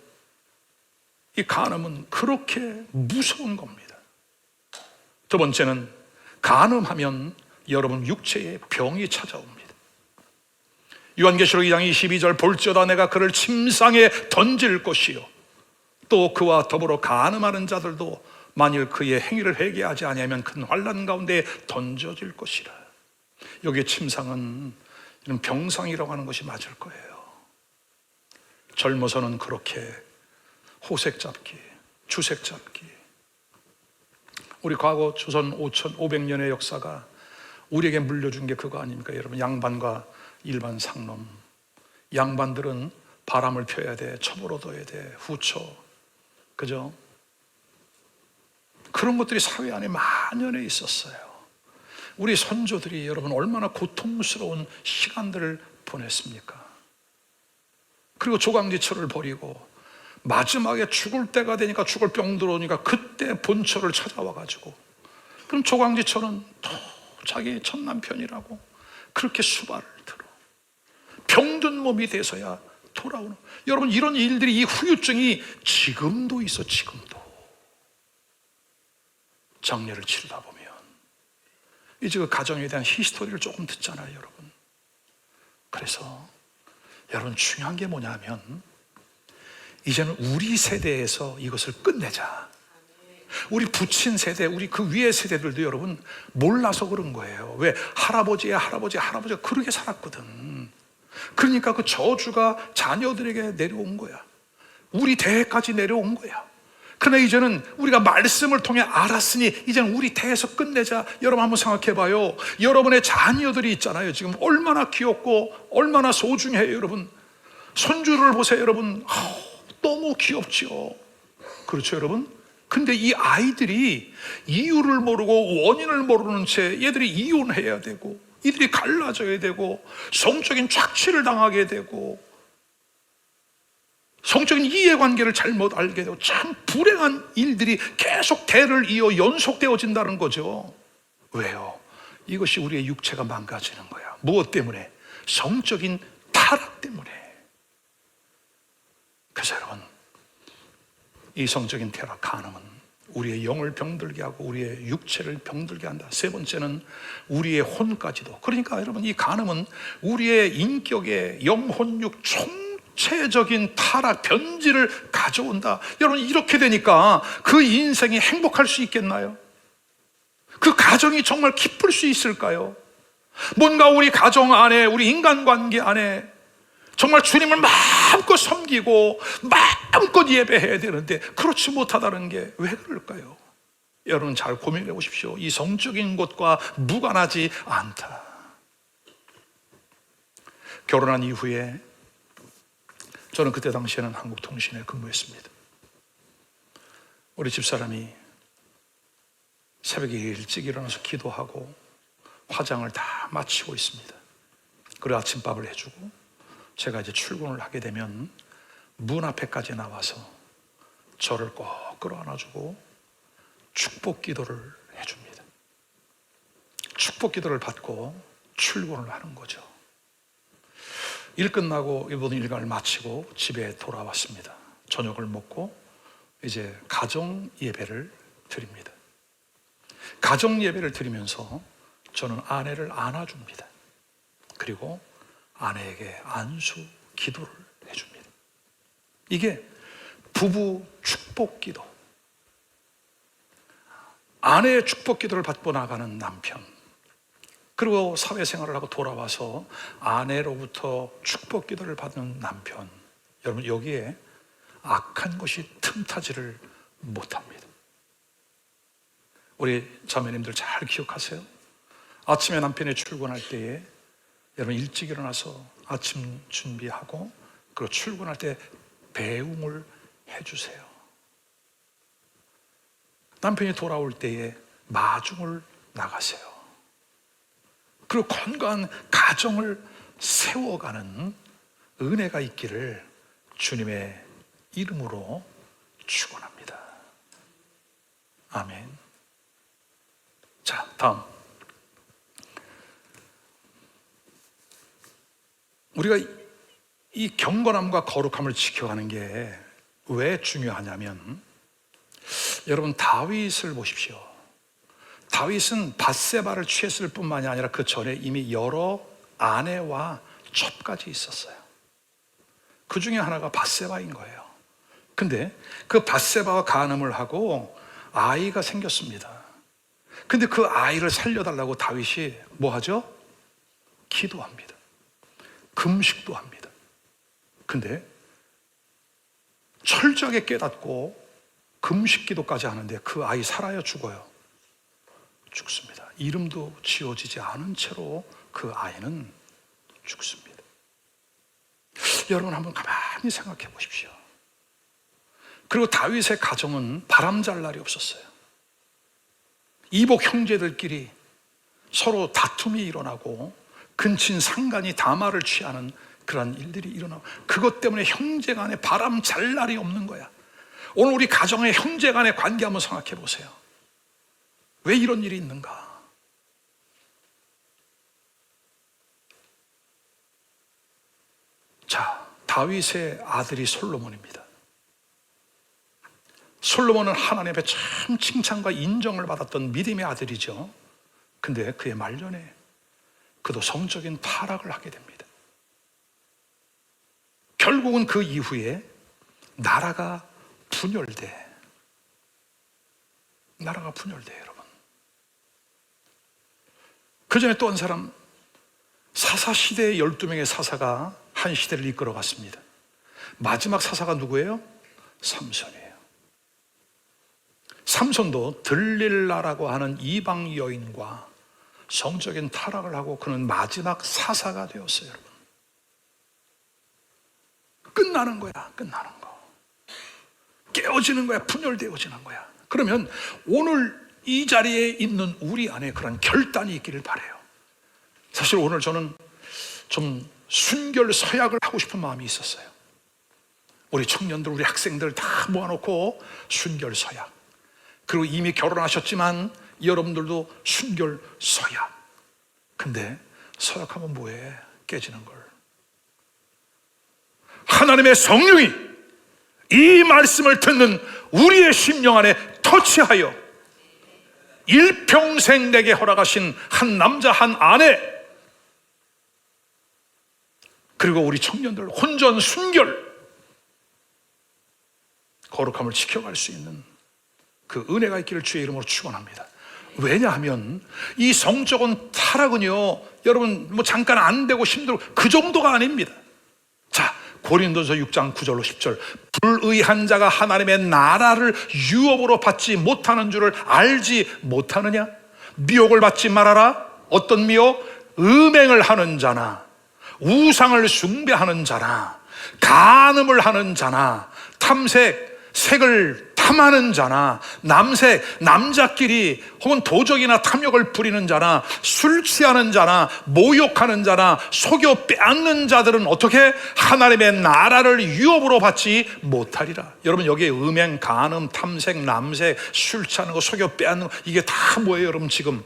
이 간음은 그렇게 무서운 겁니다. 두 번째는, 간음하면 여러분 육체에 병이 찾아옵니다. 요한계시록 2장 22절, 볼지어다 내가 그를 침상에 던질 것이요 또 그와 더불어 간음하는 자들도 만일 그의 행위를 회개하지 아니하면 큰 환난 가운데 던져질 것이라. 여기에 침상은 이런 병상이라고 하는 것이 맞을 거예요. 젊어서는 그렇게 호색 잡기, 주색 잡기. 우리 과거 조선 5,500년의 역사가 우리에게 물려준 게 그거 아닙니까? 여러분, 양반과 일반 상놈. 양반들은 바람을 펴야 돼, 첩을 얻어야 돼, 후처, 그죠? 그런 것들이 사회 안에 만연해 있었어요. 우리 선조들이 여러분 얼마나 고통스러운 시간들을 보냈습니까? 그리고 조강지처를 버리고 마지막에 죽을 때가 되니까, 죽을 병 들어오니까 그때 본처를 찾아와가지고, 그럼 조강지처는 또 자기 첫 남편이라고 그렇게 수발을 들어 병든 몸이 돼서야 돌아오는. 여러분, 이런 일들이, 이 후유증이 지금도 있어. 지금도 장례를 치르다 보면 이제 그 가정에 대한 히스토리를 조금 듣잖아요, 여러분. 그래서 여러분, 중요한 게 뭐냐면 이제는 우리 세대에서 이것을 끝내자. 우리 부친 세대, 우리 그 위의 세대들도 여러분 몰라서 그런 거예요. 왜? 할아버지가 그렇게 살았거든. 그러니까 그 저주가 자녀들에게 내려온 거야. 우리 대까지 내려온 거야. 그러나 이제는 우리가 말씀을 통해 알았으니 이제는 우리 대에서 끝내자. 여러분 한번 생각해 봐요. 여러분의 자녀들이 있잖아요. 지금 얼마나 귀엽고 얼마나 소중해요. 여러분 손주를 보세요. 여러분 너무 귀엽죠. 그렇죠, 여러분? 근데 이 아이들이 이유를 모르고 원인을 모르는 채 얘들이 이혼해야 되고, 이들이 갈라져야 되고, 성적인 착취를 당하게 되고, 성적인 이해관계를 잘못 알게 되고, 참 불행한 일들이 계속 대를 이어 연속되어진다는 거죠. 왜요? 이것이 우리의 육체가 망가지는 거야. 무엇 때문에? 성적인 타락 때문에. 그래서 여러분, 이 성적인 타락, 간음은 우리의 영을 병들게 하고 우리의 육체를 병들게 한다. 세 번째는 우리의 혼까지도. 그러니까 여러분, 이 간음은 우리의 인격의 영혼육 총체적인 타락, 변질을 가져온다. 여러분, 이렇게 되니까 그 인생이 행복할 수 있겠나요? 그 가정이 정말 기쁠 수 있을까요? 뭔가 우리 가정 안에, 우리 인간관계 안에 정말 주님을 마음껏 섬기고 마음껏 예배해야 되는데 그렇지 못하다는 게 왜 그럴까요? 여러분 잘 고민해 보십시오. 이 성적인 것과 무관하지 않다. 결혼한 이후에 저는 그때 당시에는 한국통신에 근무했습니다. 우리 집사람이 새벽에 일찍 일어나서 기도하고 화장을 다 마치고 있습니다. 그리고 아침밥을 해주고 제가 이제 출근을 하게 되면 문 앞에까지 나와서 저를 꼭 끌어안아주고 축복 기도를 해줍니다. 축복 기도를 받고 출근을 하는 거죠. 일 끝나고 이번 일과를 마치고 집에 돌아왔습니다. 저녁을 먹고 이제 가정 예배를 드립니다. 가정 예배를 드리면서 저는 아내를 안아줍니다. 그리고 아내에게 안수 기도를 해줍니다. 이게 부부 축복 기도. 아내의 축복 기도를 받고 나가는 남편, 그리고 사회생활을 하고 돌아와서 아내로부터 축복 기도를 받는 남편. 여러분, 여기에 악한 것이 틈타지를 못합니다. 우리 자매님들 잘 기억하세요. 아침에 남편이 출근할 때에 여러분 일찍 일어나서 아침 준비하고 그리고 출근할 때 배웅을 해주세요. 남편이 돌아올 때에 마중을 나가세요. 그리고 건강한 가정을 세워가는 은혜가 있기를 주님의 이름으로 축원합니다. 아멘. 자, 다음. 우리가 이 경건함과 거룩함을 지켜가는 게 왜 중요하냐면, 여러분 다윗을 보십시오. 다윗은 밧세바를 취했을 뿐만이 아니라 그 전에 이미 여러 아내와 첩까지 있었어요. 그 중에 하나가 밧세바인 거예요. 근데 그 밧세바와 간음을 하고 아이가 생겼습니다. 근데 그 아이를 살려달라고 다윗이 뭐 하죠? 기도합니다. 금식도 합니다. 근데 철저하게 깨닫고 금식 기도까지 하는데 그 아이 살아요, 죽어요? 죽습니다. 이름도 지어지지 않은 채로 그 아이는 죽습니다. 여러분 한번 가만히 생각해 보십시오. 그리고 다윗의 가정은 바람잘 날이 없었어요. 이복 형제들끼리 서로 다툼이 일어나고 근친 상간이 다말을 취하는 그런 일들이 일어나고, 그것 때문에 형제 간에 바람잘 날이 없는 거야. 오늘 우리 가정의 형제 간의 관계 한번 생각해 보세요. 왜 이런 일이 있는가? 자, 다윗의 아들이 솔로몬입니다. 솔로몬은 하나님 앞에 참 칭찬과 인정을 받았던 믿음의 아들이죠. 근데 그의 말년에 그도 성적인 타락을 하게 됩니다. 결국은 그 이후에 나라가 분열돼. 여러분. 그 전에 또 한 사람, 사사시대의 12명의 사사가 한 시대를 이끌어갔습니다. 마지막 사사가 누구예요? 삼손이에요. 삼손도 들릴라라고 하는 이방 여인과 성적인 타락을 하고 그는 마지막 사사가 되었어요. 여러분. 끝나는 거야. 깨어지는 거야. 분열되어지는 거야. 그러면 오늘 이 자리에 있는 우리 안에 그런 결단이 있기를 바라요. 사실 오늘 저는 좀 순결 서약을 하고 싶은 마음이 있었어요. 우리 청년들, 우리 학생들 다 모아놓고 순결 서약, 그리고 이미 결혼하셨지만 여러분들도 순결 서약. 근데 서약하면 뭐해? 깨지는 걸. 하나님의 성령이 이 말씀을 듣는 우리의 심령 안에 터치하여 일평생 내게 허락하신 한 남자 한 아내, 그리고 우리 청년들 혼전 순결 거룩함을 지켜갈 수 있는 그 은혜가 있기를 주의 이름으로 축원합니다. 왜냐하면 이 성적인 타락은요, 여러분 뭐 잠깐 안 되고 힘들고 그 정도가 아닙니다. 자, 고린도서 6장 9절로 10절. 불의한 자가 하나님의 나라를 유업으로 받지 못하는 줄을 알지 못하느냐? 미혹을 받지 말아라. 어떤 미혹? 음행을 하는 자나 우상을 숭배하는 자나 간음을 하는 자나 색을 탐하는 자나 남자끼리 혹은 도적이나 탐욕을 부리는 자나 술 취하는 자나 모욕하는 자나 속여 빼앗는 자들은 어떻게? 하나님의 나라를 유업으로 받지 못하리라. 여러분 여기에 음행, 간음, 탐색, 남색, 술 취하는 거, 속여 빼앗는 거, 이게 다 뭐예요? 여러분 지금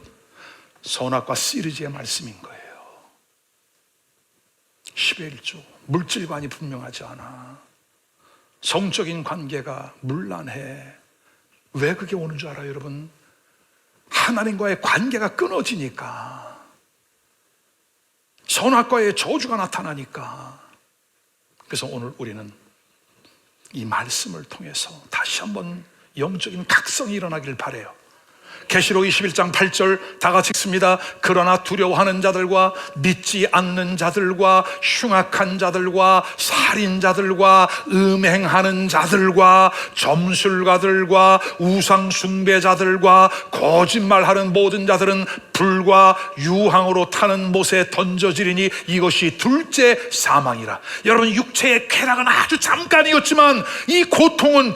선악과 시리즈의 말씀인 거예요. 10의 1조. 물질관이 분명하지 않아. 성적인 관계가 문란해. 왜 그게 오는 줄 알아요, 여러분? 하나님과의 관계가 끊어지니까, 선악과의 저주가 나타나니까. 그래서 오늘 우리는 이 말씀을 통해서 다시 한번 영적인 각성이 일어나길 바라요. 계시록 21장 8절 다 같이 읽습니다. 그러나 두려워하는 자들과 믿지 않는 자들과 흉악한 자들과 살인자들과 음행하는 자들과 점술가들과 우상 숭배자들과 거짓말하는 모든 자들은 불과 유황으로 타는 못에 던져지리니 이것이 둘째 사망이라. 여러분, 육체의 쾌락은 아주 잠깐이었지만 이 고통은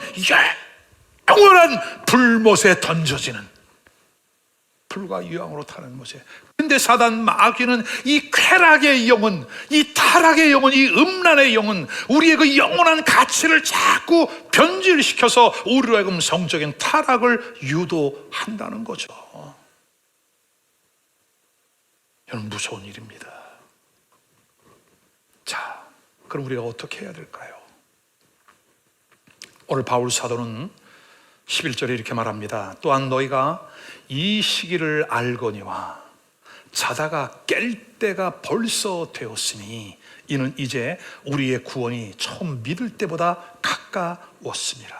영원한 불못에 던져지는, 불과 유황으로 타는 못에. 근데 사단 마귀는 이 쾌락의 영혼, 이 타락의 영혼, 이 음란의 영혼, 우리의 그 영원한 가치를 자꾸 변질시켜서 우리로 하여금 성적인 타락을 유도한다는 거죠. 이건 무서운 일입니다. 자, 그럼 우리가 어떻게 해야 될까요? 오늘 바울 사도는 11절에 이렇게 말합니다. 또한 너희가 이 시기를 알거니와 자다가 깰 때가 벌써 되었으니 이는 이제 우리의 구원이 처음 믿을 때보다 가까웠습니다.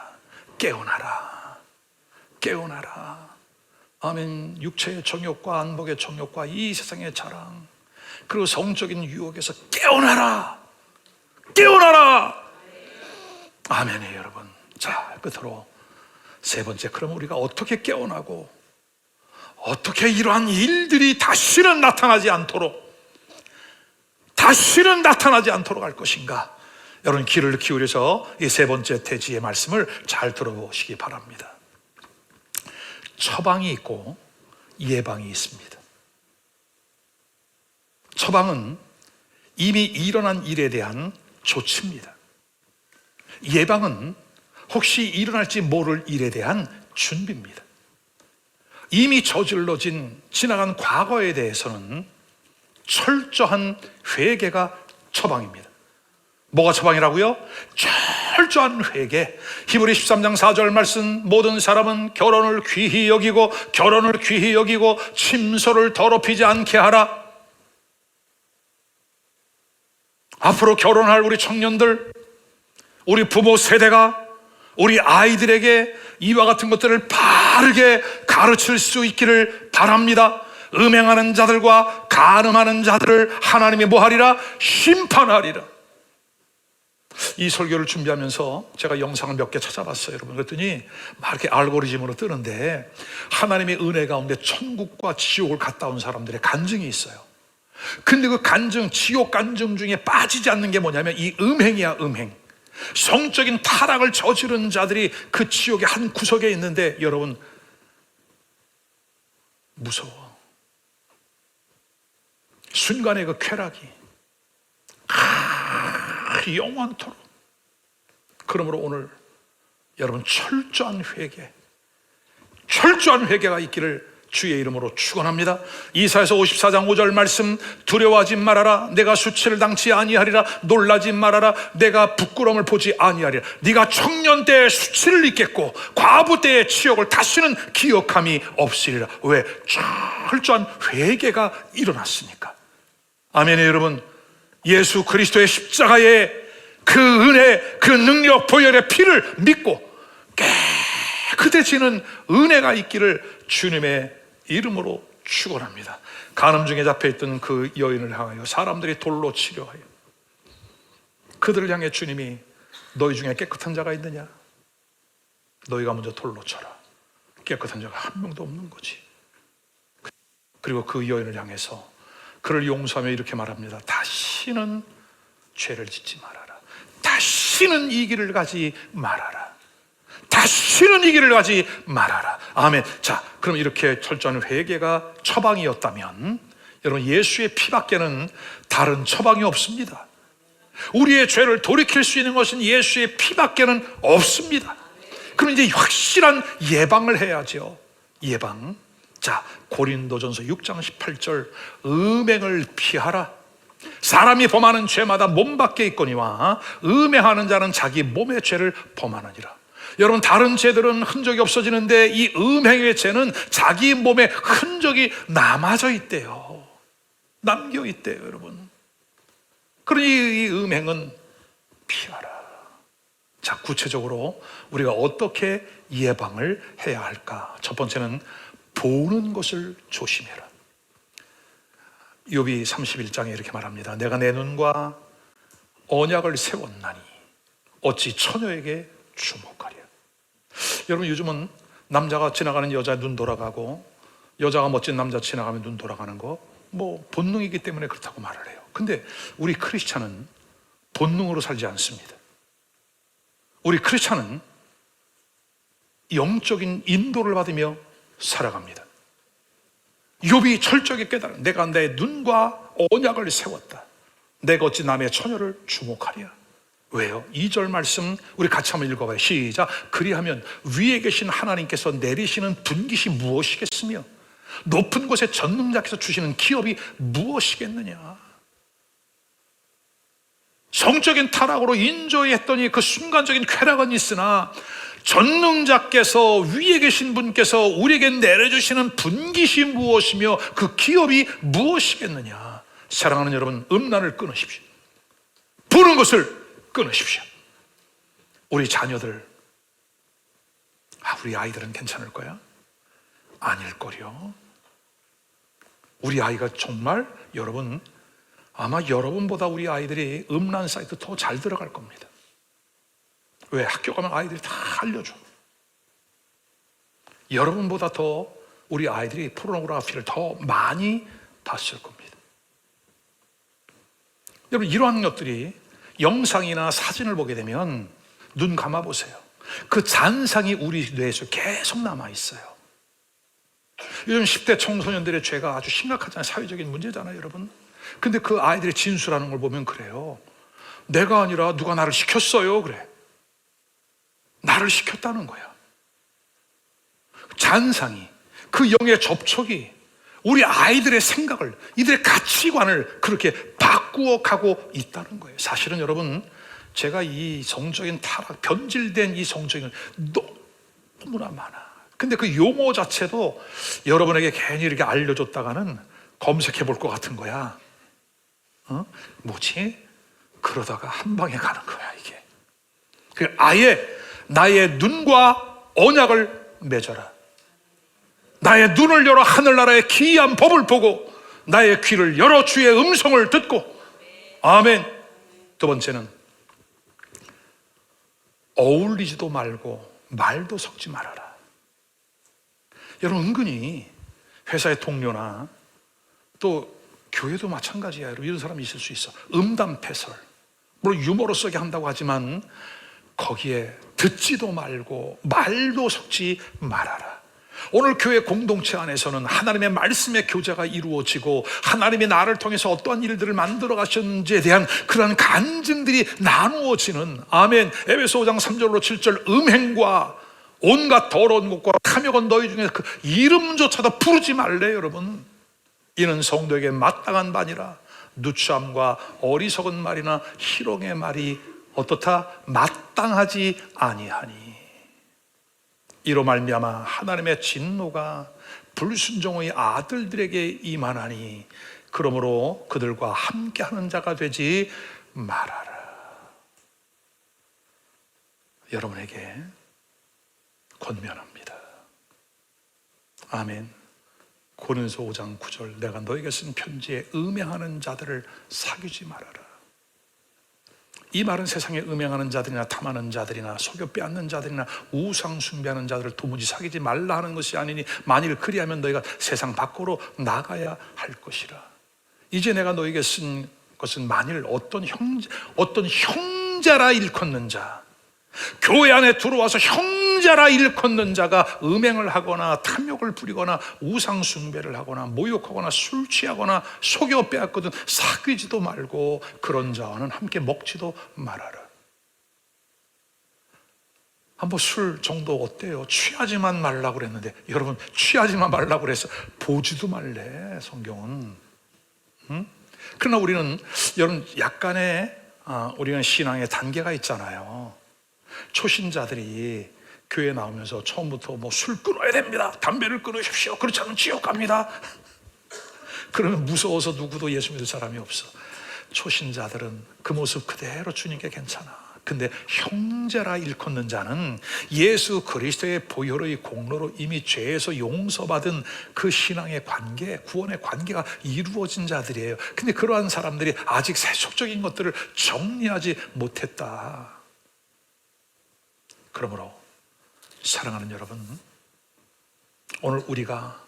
깨어나라, 깨어나라. 아멘. 육체의 정욕과 안목의 정욕과 이 세상의 자랑, 그리고 성적인 유혹에서 깨어나라, 깨어나라. 아멘이에요, 여러분. 자, 끝으로 세 번째, 그럼 우리가 어떻게 깨어나고 어떻게 이러한 일들이 다시는 나타나지 않도록 할 것인가? 여러분, 귀를 기울여서 이 세 번째 대지의 말씀을 잘 들어보시기 바랍니다. 처방이 있고 예방이 있습니다. 처방은 이미 일어난 일에 대한 조치입니다. 예방은 혹시 일어날지 모를 일에 대한 준비입니다. 이미 저질러진 지나간 과거에 대해서는 철저한 회개가 처방입니다. 뭐가 처방이라고요? 철저한 회개. 히브리 13장 4절 말씀, 모든 사람은 결혼을 귀히 여기고 침소를 더럽히지 않게 하라. 앞으로 결혼할 우리 청년들, 우리 부모 세대가 우리 아이들에게 이와 같은 것들을 바르게 가르칠 수 있기를 바랍니다. 음행하는 자들과 간음하는 자들을 하나님이 뭐하리라? 심판하리라. 이 설교를 준비하면서 제가 영상을 몇 개 찾아봤어요, 여러분. 그랬더니 막 이렇게 알고리즘으로 뜨는데 하나님의 은혜 가운데 천국과 지옥을 갔다 온 사람들의 간증이 있어요. 근데 그 간증, 지옥 간증 중에 빠지지 않는 게 뭐냐면 이 음행이야, 음행. 성적인 타락을 저지른 자들이 그 지옥의 한 구석에 있는데, 여러분, 무서워. 순간의 그 쾌락이 영원토록. 그러므로 오늘 여러분, 철저한 회개가 있기를 주의 이름으로 축원합니다. 이사야서 54장 5절 말씀, 두려워하지 말아라. 내가 수치를 당치 아니하리라. 놀라지 말아라. 내가 부끄러움을 보지 아니하리라. 네가 청년 때의 수치를 잊겠고 과부 때의 치욕을 다시는 기억함이 없으리라. 왜? 철저한 회개가 일어났으니까. 아멘이에요, 여러분. 예수 그리스도의 십자가의 그 은혜, 그 능력, 보혈의 피를 믿고 깨끗해지는 은혜가 있기를 주님의 이름으로 축원합니다. 간음 중에 잡혀있던 그 여인을 향하여 사람들이 돌로 치려하여 그들을 향해 주님이, 너희 중에 깨끗한 자가 있느냐? 너희가 먼저 돌로 쳐라. 깨끗한 자가 한 명도 없는 거지. 그리고 그 여인을 향해서 그를 용서하며 이렇게 말합니다. 다시는 죄를 짓지 말아라. 다시는 이 길을 가지 말아라. 다시는 이 길을 가지 말아라. 아멘. 자, 그럼 이렇게 철저한 회개가 처방이었다면, 여러분, 예수의 피밖에는 다른 처방이 없습니다. 우리의 죄를 돌이킬 수 있는 것은 예수의 피밖에는 없습니다. 그럼 이제 확실한 예방을 해야죠. 예방. 자, 고린도전서 6장 18절, 음행을 피하라. 사람이 범하는 죄마다 몸 밖에 있거니와 음행하는 자는 자기 몸의 죄를 범하느니라. 여러분, 다른 죄들은 흔적이 없어지는데 이 음행의 죄는 자기 몸에 흔적이 남아져 있대요. 남겨 있대요, 여러분. 그러니 이 음행은 피하라. 자, 구체적으로 우리가 어떻게 예방을 해야 할까? 첫 번째는 보는 것을 조심해라. 욥이 31장에 이렇게 말합니다. 내가 내 눈과 언약을 세웠나니 어찌 처녀에게 주목하랴. 여러분, 요즘은 남자가 지나가는 여자 눈 돌아가고, 여자가 멋진 남자 지나가면 눈 돌아가는 거 뭐 본능이기 때문에 그렇다고 말을 해요. 근데 우리 크리스찬은 본능으로 살지 않습니다. 우리 크리스찬은 영적인 인도를 받으며 살아갑니다. 욥이 철저하게 깨달은, 내가 내 눈과 언약을 세웠다. 내가 어찌 남의 처녀를 주목하랴. 왜요? 2절 말씀 우리 같이 한번 읽어봐요. 시작. 그리하면 위에 계신 하나님께서 내리시는 분깃이 무엇이겠으며 높은 곳에 전능자께서 주시는 기업이 무엇이겠느냐. 성적인 타락으로 인조했더니 그 순간적인 쾌락은 있으나 전능자께서, 위에 계신 분께서 우리에게 내려주시는 분깃이 무엇이며 그 기업이 무엇이겠느냐. 사랑하는 여러분, 음란을 끊으십시오. 보는 것을 끊으십시오. 우리 자녀들, 우리 아이들은 괜찮을 거야? 아닐 거요. 우리 아이가 정말, 여러분, 아마 여러분보다 우리 아이들이 음란 사이트 더 잘 들어갈 겁니다. 왜? 학교 가면 아이들이 다 알려줘. 여러분보다 더 우리 아이들이 포르노그래피를 더 많이 봤을 겁니다. 여러분, 이러한 것들이 영상이나 사진을 보게 되면 눈 감아 보세요. 그 잔상이 우리 뇌에서 계속 남아 있어요. 요즘 10대 청소년들의 죄가 아주 심각하잖아요. 사회적인 문제잖아요, 여러분. 근데 그 아이들의 진술하는 걸 보면 그래요. 내가 아니라 누가 나를 시켰어요, 그래. 나를 시켰다는 거야. 잔상이, 그 영의 접촉이 우리 아이들의 생각을, 이들의 가치관을 그렇게 바꾸어 가고 있다는 거예요. 사실은 여러분, 제가 이 성적인 타락, 변질된 이 성적인 너무나 많아. 근데 그 용어 자체도 여러분에게 괜히 이렇게 알려줬다가는 검색해 볼 것 같은 거야. 뭐지? 그러다가 한 방에 가는 거야, 이게. 아예 나의 눈과 언약을 맺어라. 나의 눈을 열어 하늘나라의 기이한 법을 보고 나의 귀를 열어 주의 음성을 듣고. 아멘. 두 번째는 어울리지도 말고 말도 섞지 말아라. 여러분, 은근히 회사의 동료나 또 교회도 마찬가지야. 여러분, 이런 사람이 있을 수 있어. 음담패설, 물론 유머러스하게 한다고 하지만 거기에 듣지도 말고 말도 섞지 말아라. 오늘 교회 공동체 안에서는 하나님의 말씀의 교제가 이루어지고 하나님이 나를 통해서 어떠한 일들을 만들어 가셨는지에 대한 그러한 간증들이 나누어지는, 아멘. 에베소 5장 3절로 7절, 음행과 온갖 더러운 것과 탐욕은 너희 중에 그 이름조차도 부르지 말래. 여러분, 이는 성도에게 마땅한 바니라. 누추함과 어리석은 말이나 희롱의 말이 어떻다? 마땅하지 아니하니. 이로 말미암아 하나님의 진노가 불순종의 아들들에게 임하나니 그러므로 그들과 함께하는 자가 되지 말아라. 여러분에게 권면합니다. 아멘. 고린도서 5장 9절, 내가 너에게 쓴 편지에 음행하는 자들을 사귀지 말아라. 이 말은 세상에 음행하는 자들이나 탐하는 자들이나 속여 빼앗는 자들이나 우상 숭배하는 자들을 도무지 사귀지 말라 하는 것이 아니니 만일 그리하면 너희가 세상 밖으로 나가야 할 것이라. 이제 내가 너에게 쓴 것은 만일 어떤 형제라 일컫는 자, 교회 안에 들어와서 형제라 일컫는 자가 음행을 하거나 탐욕을 부리거나 우상 숭배를 하거나 모욕하거나 술 취하거나 속여 빼앗거든 사귀지도 말고 그런 자와는 함께 먹지도 말아라. 한번 술 정도 어때요? 취하지만 말라고 그랬는데, 여러분, 취하지만 말라고 그래서 보지도 말래, 성경은. 그러나 우리는, 여러분, 약간의 우리는 신앙의 단계가 있잖아요. 초신자들이 교회 나오면서 처음부터 뭐 술 끊어야 됩니다, 담배를 끊으십시오, 그렇지 않으면 지옥 갑니다, 그러면 무서워서 누구도 예수 믿을 사람이 없어. 초신자들은 그 모습 그대로 주님께 괜찮아, 근데 형제라 일컫는 자는 예수 그리스도의 보혈의 공로로 이미 죄에서 용서받은 그 신앙의 관계, 구원의 관계가 이루어진 자들이에요. 근데 그러한 사람들이 아직 세속적인 것들을 정리하지 못했다. 그러므로 사랑하는 여러분, 오늘 우리가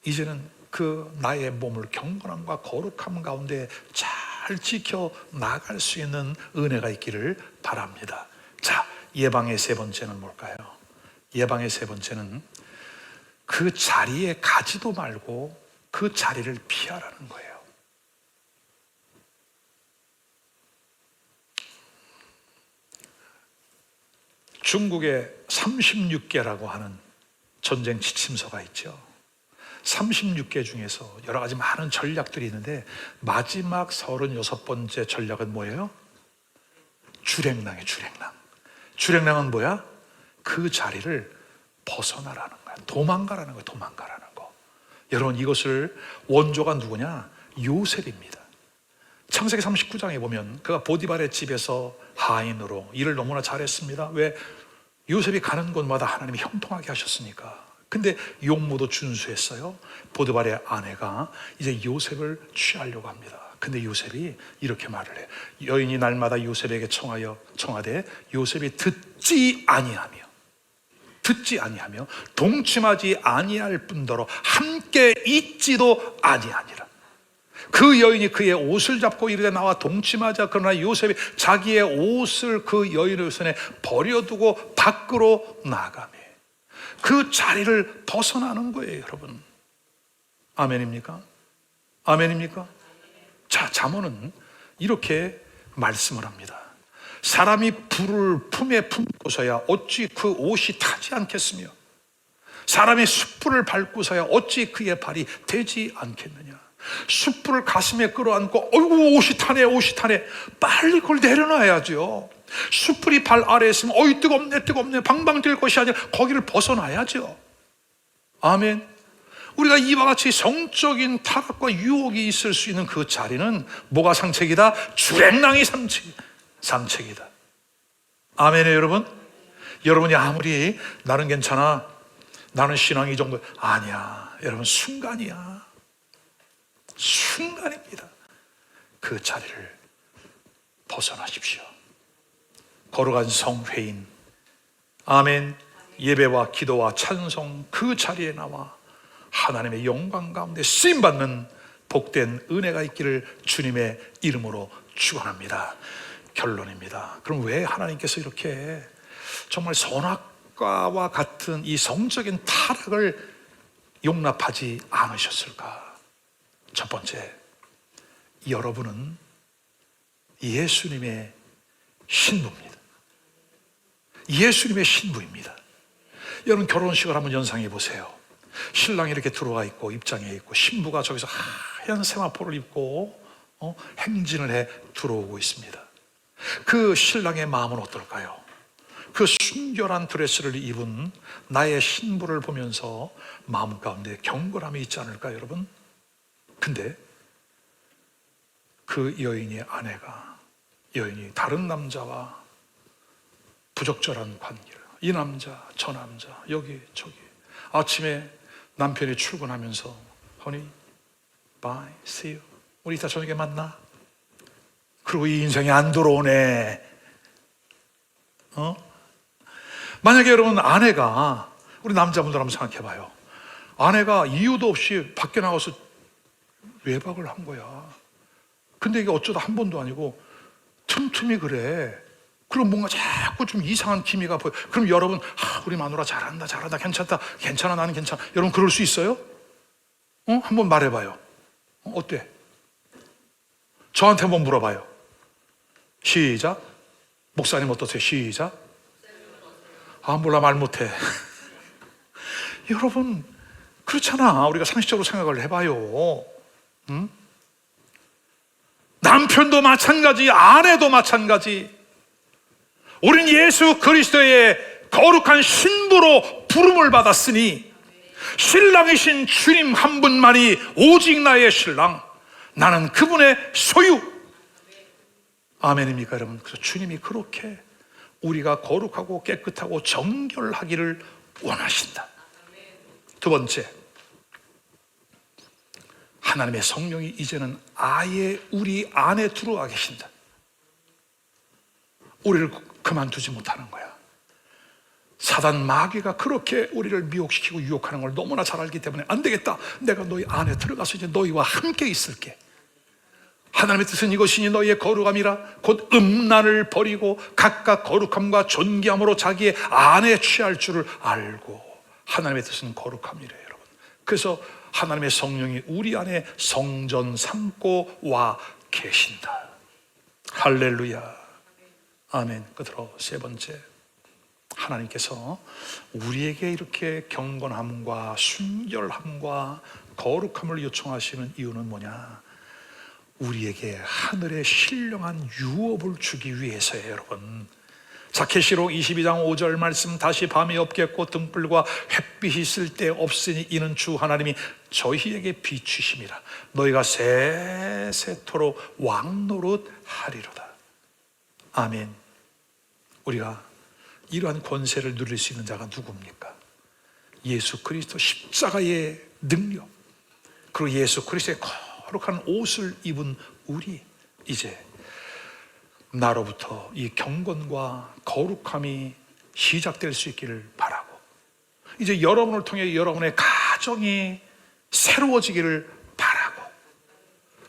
이제는 그 나의 몸을 경건함과 거룩함 가운데 잘 지켜 나갈 수 있는 은혜가 있기를 바랍니다. 자, 예방의 세 번째는 뭘까요? 예방의 세 번째는 그 자리에 가지도 말고 그 자리를 피하라는 거예요. 중국에 36개라고 하는 전쟁 지침서가 있죠. 36개 중에서 여러 가지 많은 전략들이 있는데 마지막 36번째 전략은 뭐예요? 주랭랑이에요. 주랭랑. 주랭랑은 뭐야? 그 자리를 벗어나라는 거야. 도망가라는 거야. 도망가라는 거. 여러분, 이것을 원조가 누구냐? 요셉입니다. 창세기 39장에 보면 그가 보디발의 집에서 하인으로 일을 너무나 잘했습니다. 왜? 요셉이 가는 곳마다 하나님이 형통하게 하셨으니까. 근데 용모도 준수했어요. 보디발의 아내가 이제 요셉을 취하려고 합니다. 근데 요셉이 이렇게 말을 해요. 여인이 날마다 요셉에게 청하되 요셉이 듣지 아니하며 동침하지 아니할 뿐더러 함께 있지도 아니하니라. 그 여인이 그의 옷을 잡고 이르되 나와 동침하자. 그러나 요셉이 자기의 옷을 그 여인의 손에 버려두고 밖으로 나가며 그 자리를 벗어나는 거예요, 여러분. 아멘입니까? 아멘입니까? 자, 잠언은 이렇게 말씀을 합니다. 사람이 불을 품에 품고서야 어찌 그 옷이 타지 않겠으며 사람이 숯불을 밟고서야 어찌 그의 발이 되지 않겠느냐. 숯불을 가슴에 끌어안고 어이구 옷이 타네 빨리 그걸 내려놔야죠. 숯불이 발 아래에 있으면 어이 뜨겁네 방방 뛸 것이 아니라 거기를 벗어나야죠. 아멘. 우리가 이와 같이 성적인 타락과 유혹이 있을 수 있는 그 자리는 뭐가 상책이다? 주랭랑이 상책이다. 아멘이에요, 여러분. 여러분이 아무리 나는 괜찮아, 나는 신앙이 이 정도, 아니야. 여러분, 순간입니다. 그 자리를 벗어나십시오. 거룩한 성회인, 아멘, 예배와 기도와 찬송 그 자리에 나와 하나님의 영광 가운데 쓰임받는 복된 은혜가 있기를 주님의 이름으로 축원합니다. 결론입니다. 그럼 왜 하나님께서 이렇게 정말 선악과와 같은 이 성적인 타락을 용납하지 않으셨을까? 첫 번째, 여러분은 예수님의 신부입니다. 예수님의 신부입니다. 여러분, 결혼식을 한번 연상해 보세요. 신랑이 이렇게 들어와 있고 입장해 있고 신부가 저기서 하얀 세마포를 입고 행진을 해 들어오고 있습니다. 그 신랑의 마음은 어떨까요? 그 순결한 드레스를 입은 나의 신부를 보면서 마음 가운데 경건함이 있지 않을까요, 여러분? 근데 그 여인이 다른 남자와 부적절한 관계를, 이 남자 저 남자 여기 저기, 아침에 남편이 출근하면서 honey, bye, see you, 우리 이따 저녁에 만나. 그리고 이 인생에 안 들어오네. 만약에 여러분 아내가, 우리 남자분들 한번 생각해 봐요. 아내가 이유도 없이 밖에 나가서 외박을 한 거야. 근데 이게 어쩌다 한 번도 아니고 틈틈이 그래. 그럼 뭔가 자꾸 좀 이상한 기미가 보여. 그럼 여러분, 우리 마누라 잘한다, 괜찮아, 나는 괜찮아. 여러분 그럴 수 있어요? 한번 말해봐요. 어때? 저한테 한번 물어봐요. 시작. 목사님 어떠세요? 시작. 몰라, 말 못해. 여러분, 그렇잖아. 우리가 상식적으로 생각을 해봐요. 남편도 마찬가지, 아내도 마찬가지. 우린 예수 그리스도의 거룩한 신부로 부름을 받았으니 신랑이신 주님 한 분만이 오직 나의 신랑, 나는 그분의 소유. 아멘입니까 여러분? 그래서 주님이 그렇게 우리가 거룩하고 깨끗하고 정결하기를 원하신다. 두 번째, 하나님의 성령이 이제는 아예 우리 안에 들어와 계신다. 우리를 그만두지 못하는 거야. 사단 마귀가 그렇게 우리를 미혹시키고 유혹하는 걸 너무나 잘 알기 때문에 안 되겠다, 내가 너희 안에 들어가서 이제 너희와 함께 있을게. 하나님의 뜻은 이것이니 너희의 거룩함이라 곧 음란을 버리고 각각 거룩함과 존귀함으로 자기의 안에 취할 줄을 알고. 하나님의 뜻은 거룩함이래요 여러분. 그래서 하나님의 성령이 우리 안에 성전 삼고 와 계신다. 할렐루야, 아멘. 끝으로 세 번째, 하나님께서 우리에게 이렇게 경건함과 순결함과 거룩함을 요청하시는 이유는 뭐냐? 우리에게 하늘의 신령한 유업을 주기 위해서예요 여러분. 자케시록 22장 5절 말씀, 다시 밤이 없겠고 등불과 햇빛이 있을 때 없으니 이는 주 하나님이 저희에게 비추심이라. 너희가 세세토록 왕노릇 하리로다. 아멘. 우리가 이러한 권세를 누릴 수 있는 자가 누굽니까? 예수 그리스도 십자가의 능력, 그리고 예수 그리스도의 거룩한 옷을 입은 우리, 이제 나로부터 이 경건과 거룩함이 시작될 수 있기를 바라고, 이제 여러분을 통해 여러분의 가정이 새로워지기를 바라고,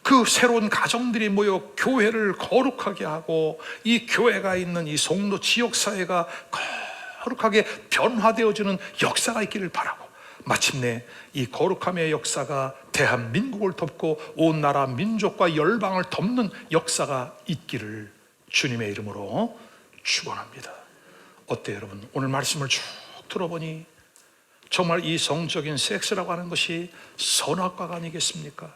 그 새로운 가정들이 모여 교회를 거룩하게 하고 이 교회가 있는 이 송도 지역사회가 거룩하게 변화되어지는 역사가 있기를 바라고, 마침내 이 거룩함의 역사가 대한민국을 덮고 온 나라 민족과 열방을 덮는 역사가 있기를 주님의 이름으로 축원합니다. 어때요 여러분? 오늘 말씀을 쭉 들어보니 정말 이 성적인 섹스라고 하는 것이 선악과가 아니겠습니까?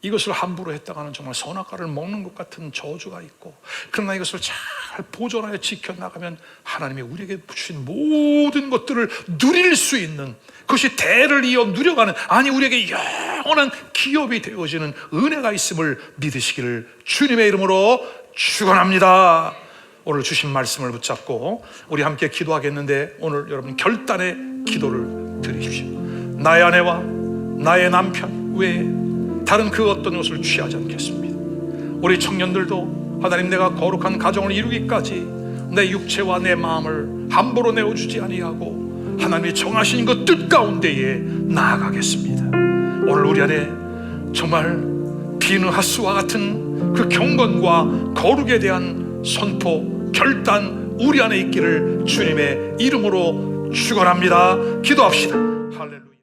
이것을 함부로 했다가는 정말 선악과를 먹는 것 같은 저주가 있고, 그러나 이것을 잘 보존하여 지켜나가면 하나님이 우리에게 주신 모든 것들을 누릴 수 있는, 그것이 대를 이어 누려가는, 아니 우리에게 영원한 기업이 되어지는 은혜가 있음을 믿으시기를 주님의 이름으로 축원합니다. 오늘 주신 말씀을 붙잡고 우리 함께 기도하겠는데, 오늘 여러분 결단의 기도를 드리십시오. 나의 아내와 나의 남편 외에 다른 그 어떤 것을 취하지 않겠습니다. 우리 청년들도 하나님, 내가 거룩한 가정을 이루기까지 내 육체와 내 마음을 함부로 내어주지 아니하고 하나님이 정하신 그 뜻 가운데에 나아가겠습니다. 오늘 우리 안에 정말 비느하스와 같은 그 경건과 거룩에 대한 선포, 결단 우리 안에 있기를 주님의 이름으로 축원합니다. 기도합시다. 할렐루야.